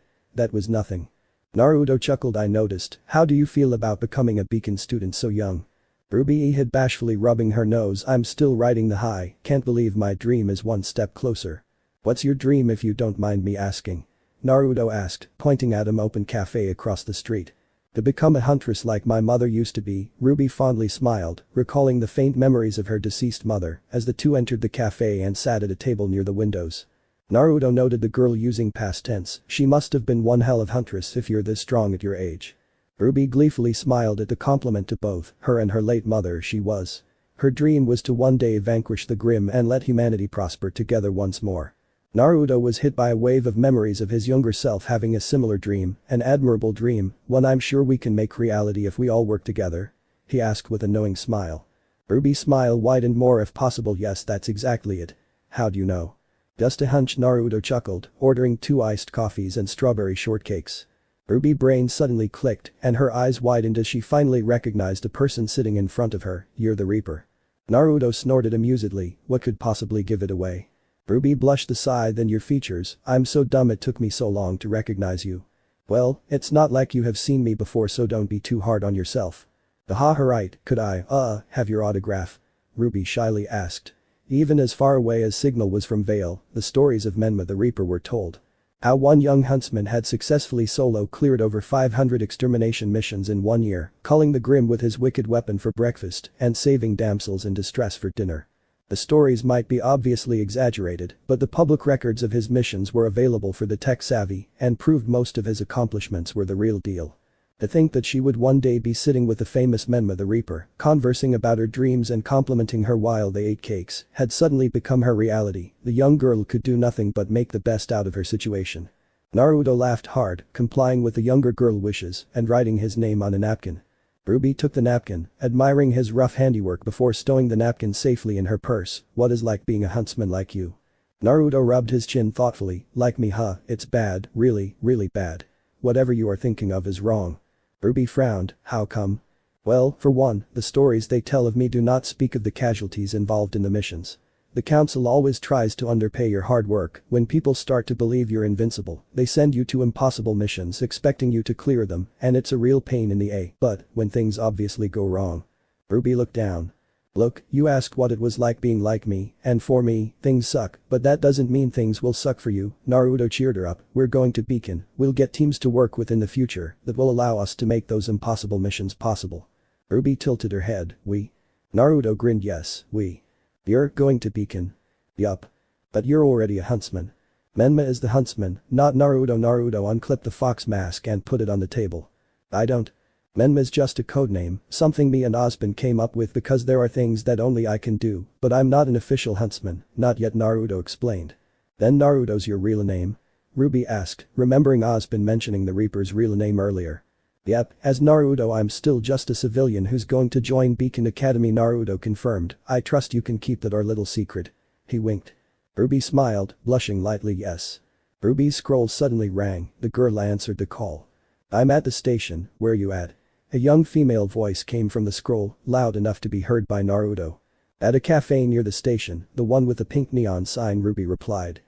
was nothing. Naruto chuckled. I noticed, how do you feel about becoming a Beacon student so young? Ruby hid bashfully, rubbing her nose. I'm still riding the high, can't believe my dream is one step closer. What's your dream if you don't mind me asking? Naruto asked, pointing at an open cafe across the street. To become a huntress like my mother used to be, Ruby fondly smiled, recalling the faint memories of her deceased mother as the two entered the cafe and sat at a table near the windows. Naruto noted the girl using past tense, she must have been one hell of huntress if you're this strong at your age. Ruby gleefully smiled at the compliment to both her and her late mother. She was. Her dream was to one day vanquish the Grim and let humanity prosper together once more. Naruto was hit by a wave of memories of his younger self having a similar dream, an admirable dream, one I'm sure we can make reality if we all work together? He asked with a knowing smile. Ruby's smile widened more. If possible, yes, that's exactly it. How do you know? Just a hunch, Naruto chuckled, ordering 2 iced coffees and strawberry shortcakes. Ruby's brain suddenly clicked and her eyes widened as she finally recognized a person sitting in front of her. You're the Reaper. Naruto snorted amusedly, what could possibly give it away? Ruby blushed aside. Then your features, I'm so dumb it took me so long to recognize you. Well, it's not like you have seen me before, so don't be too hard on yourself. Haha, right, could I, have your autograph? Ruby shyly asked. Even as far away as Signal was from Vale, the stories of Menma the Reaper were told. How one young huntsman had successfully solo cleared over 500 extermination missions in 1 year, culling the grim with his wicked weapon for breakfast and saving damsels in distress for dinner. The stories might be obviously exaggerated, but the public records of his missions were available for the tech-savvy and proved most of his accomplishments were the real deal. To think that she would one day be sitting with the famous Menma the Reaper, conversing about her dreams and complimenting her while they ate cakes, had suddenly become her reality. The young girl could do nothing but make the best out of her situation. Naruto laughed hard, complying with the younger girl's wishes and writing his name on a napkin. Ruby took the napkin, admiring his rough handiwork before stowing the napkin safely in her purse. What is like being a huntsman like you? Naruto rubbed his chin thoughtfully. Like me, huh? It's bad, really, really bad. Whatever you are thinking of is wrong. Ruby frowned. How come? Well, for one, the stories they tell of me do not speak of the casualties involved in the missions. The council always tries to underpay your hard work. When people start to believe you're invincible, they send you to impossible missions expecting you to clear them, and it's a real pain in the A. But, when things obviously go wrong. Ruby looked down. Look, you asked what it was like being like me, and for me, things suck, but that doesn't mean things will suck for you. Naruto cheered her up. We're going to Beacon. We'll get teams to work with in the future that will allow us to make those impossible missions possible. Ruby tilted her head. We? Naruto grinned. Yes, we. You're going to Beacon? Yup. But you're already a huntsman. Menma is the huntsman, not Naruto. Naruto unclipped the fox mask and put it on the table. I don't. Menma's just a codename, something me and Osbin came up with because there are things that only I can do, but I'm not an official huntsman, not yet. Naruto explained. Then Naruto's your real name? Ruby asked, remembering Osbin mentioning the Reaper's real name earlier. Yep, as Naruto I'm still just a civilian who's going to join Beacon Academy. Naruto confirmed. I trust you can keep that our little secret. He winked. Ruby smiled, blushing lightly. Yes. Ruby's scroll suddenly rang. The girl answered the call. I'm at the station. Where you at? A young female voice came from the scroll, loud enough to be heard by Naruto. At a cafe near the station, the one with the pink neon sign. Ruby replied.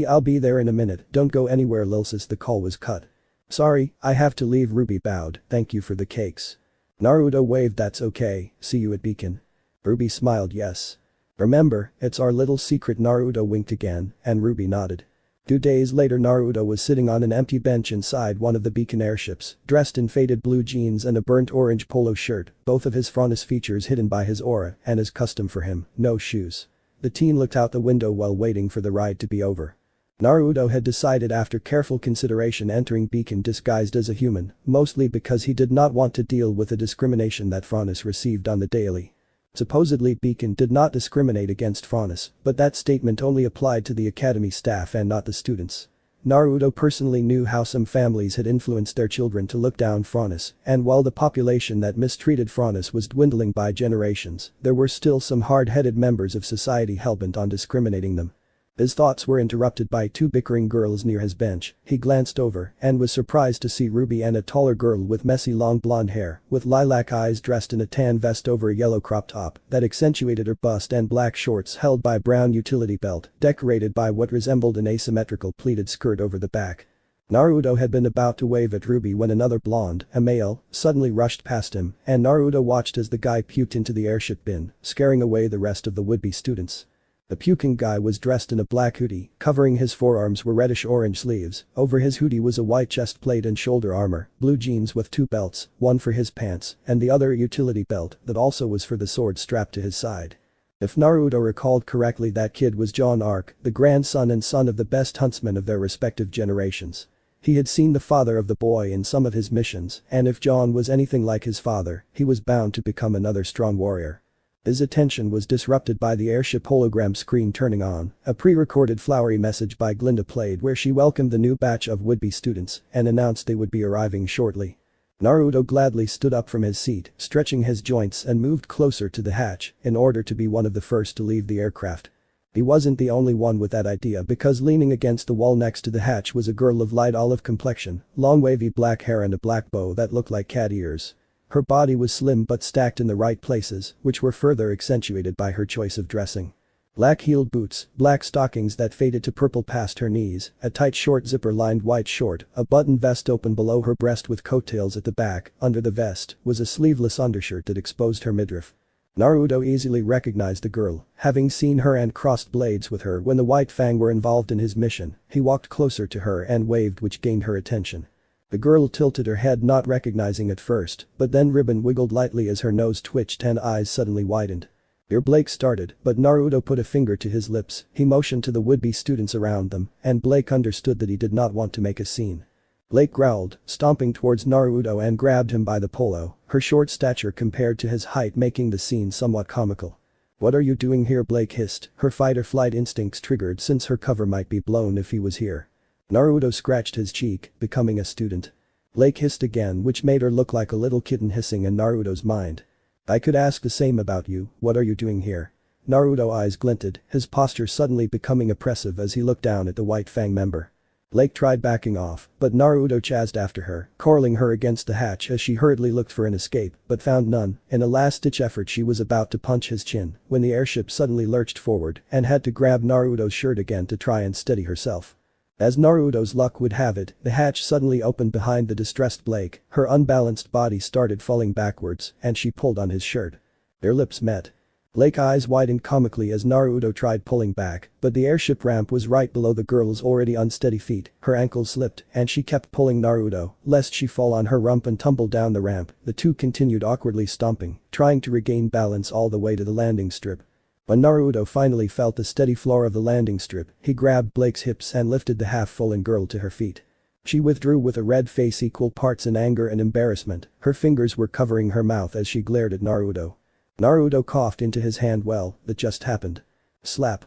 I'll be there in a minute. Don't go anywhere. Lilsis. The call was cut. Sorry, I have to leave. Ruby bowed. Thank you for the cakes. Naruto waved. That's okay, see you at Beacon. Ruby smiled. Yes. Remember, it's our little secret. Naruto winked again, and Ruby nodded. 2 days later Naruto was sitting on an empty bench inside one of the Beacon airships, dressed in faded blue jeans and a burnt orange polo shirt, both of his frontis features hidden by his aura and as custom for him, no shoes. The teen looked out the window while waiting for the ride to be over. Naruto had decided after careful consideration entering Beacon disguised as a human, mostly because he did not want to deal with the discrimination that frontis received on the daily. Supposedly Beacon did not discriminate against frontis, but that statement only applied to the academy staff and not the students. Naruto personally knew how some families had influenced their children to look down frontis, and while the population that mistreated frontis was dwindling by generations, there were still some hard-headed members of society hellbent on discriminating them. His thoughts were interrupted by 2 bickering girls near his bench. He glanced over and was surprised to see Ruby and a taller girl with messy long blonde hair, with lilac eyes dressed in a tan vest over a yellow crop top that accentuated her bust and black shorts held by a brown utility belt, decorated by what resembled an asymmetrical pleated skirt over the back. Naruto had been about to wave at Ruby when another blonde, a male, suddenly rushed past him, and Naruto watched as the guy puked into the airship bin, scaring away the rest of the would-be students. The puking guy was dressed in a black hoodie, covering his forearms were reddish-orange sleeves, over his hoodie was a white chest plate and shoulder armor, blue jeans with 2 belts, one for his pants, and the other a utility belt that also was for the sword strapped to his side. If Naruto recalled correctly, that kid was John Arc, the grandson and son of the best huntsmen of their respective generations. He had seen the father of the boy in some of his missions, and if John was anything like his father, he was bound to become another strong warrior. His attention was disrupted by the airship hologram screen turning on. A pre-recorded flowery message by Glinda played where she welcomed the new batch of would-be students and announced they would be arriving shortly. Naruto gladly stood up from his seat, stretching his joints and moved closer to the hatch in order to be one of the first to leave the aircraft. He wasn't the only one with that idea because leaning against the wall next to the hatch was a girl of light olive complexion, long wavy black hair and a black bow that looked like cat ears. Her body was slim but stacked in the right places, which were further accentuated by her choice of dressing. Black-heeled boots, black stockings that faded to purple past her knees, a tight short zipper-lined white short, a button vest open below her breast with coattails at the back. Under the vest was a sleeveless undershirt that exposed her midriff. Naruto easily recognized the girl, having seen her and crossed blades with her when the White Fang were involved in his mission. He walked closer to her and waved, which gained her attention. The girl tilted her head, not recognizing at first, but then ribbon wiggled lightly as her nose twitched and eyes suddenly widened. Blake started, but Naruto put a finger to his lips. He motioned to the would-be students around them, and Blake understood that he did not want to make a scene. Blake growled, stomping towards Naruto, and grabbed him by the polo, her short stature compared to his height making the scene somewhat comical. "What are you doing here?" Blake hissed, her fight-or-flight instincts triggered since her cover might be blown if he was here. Naruto scratched his cheek, becoming a student. Blake hissed again, which made her look like a little kitten hissing in Naruto's mind. "I could ask the same about you, what are you doing here?" Naruto's eyes glinted, his posture suddenly becoming oppressive as he looked down at the White Fang member. Blake tried backing off, but Naruto chased after her, corralling her against the hatch as she hurriedly looked for an escape, but found none. In a last-ditch effort she was about to punch his chin when the airship suddenly lurched forward and had to grab Naruto's shirt again to try and steady herself. As Naruto's luck would have it, the hatch suddenly opened behind the distressed Blake, her unbalanced body started falling backwards, and she pulled on his shirt. Their lips met. Blake's eyes widened comically as Naruto tried pulling back, but the airship ramp was right below the girl's already unsteady feet. Her ankles slipped, and she kept pulling Naruto, lest she fall on her rump and tumble down the ramp. The two continued awkwardly stomping, trying to regain balance all the way to the landing strip. When Naruto finally felt the steady floor of the landing strip, he grabbed Blake's hips and lifted the half-fallen girl to her feet. She withdrew with a red face equal parts in anger and embarrassment. Her fingers were covering her mouth as she glared at Naruto. Naruto coughed into his hand. "Well, that just happened." Slap.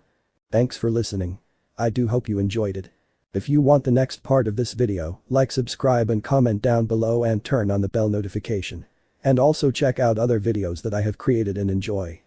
Thanks for listening. I do hope you enjoyed it. If you want the next part of this video, like, subscribe and comment down below and turn on the bell notification. And also check out other videos that I have created and enjoy.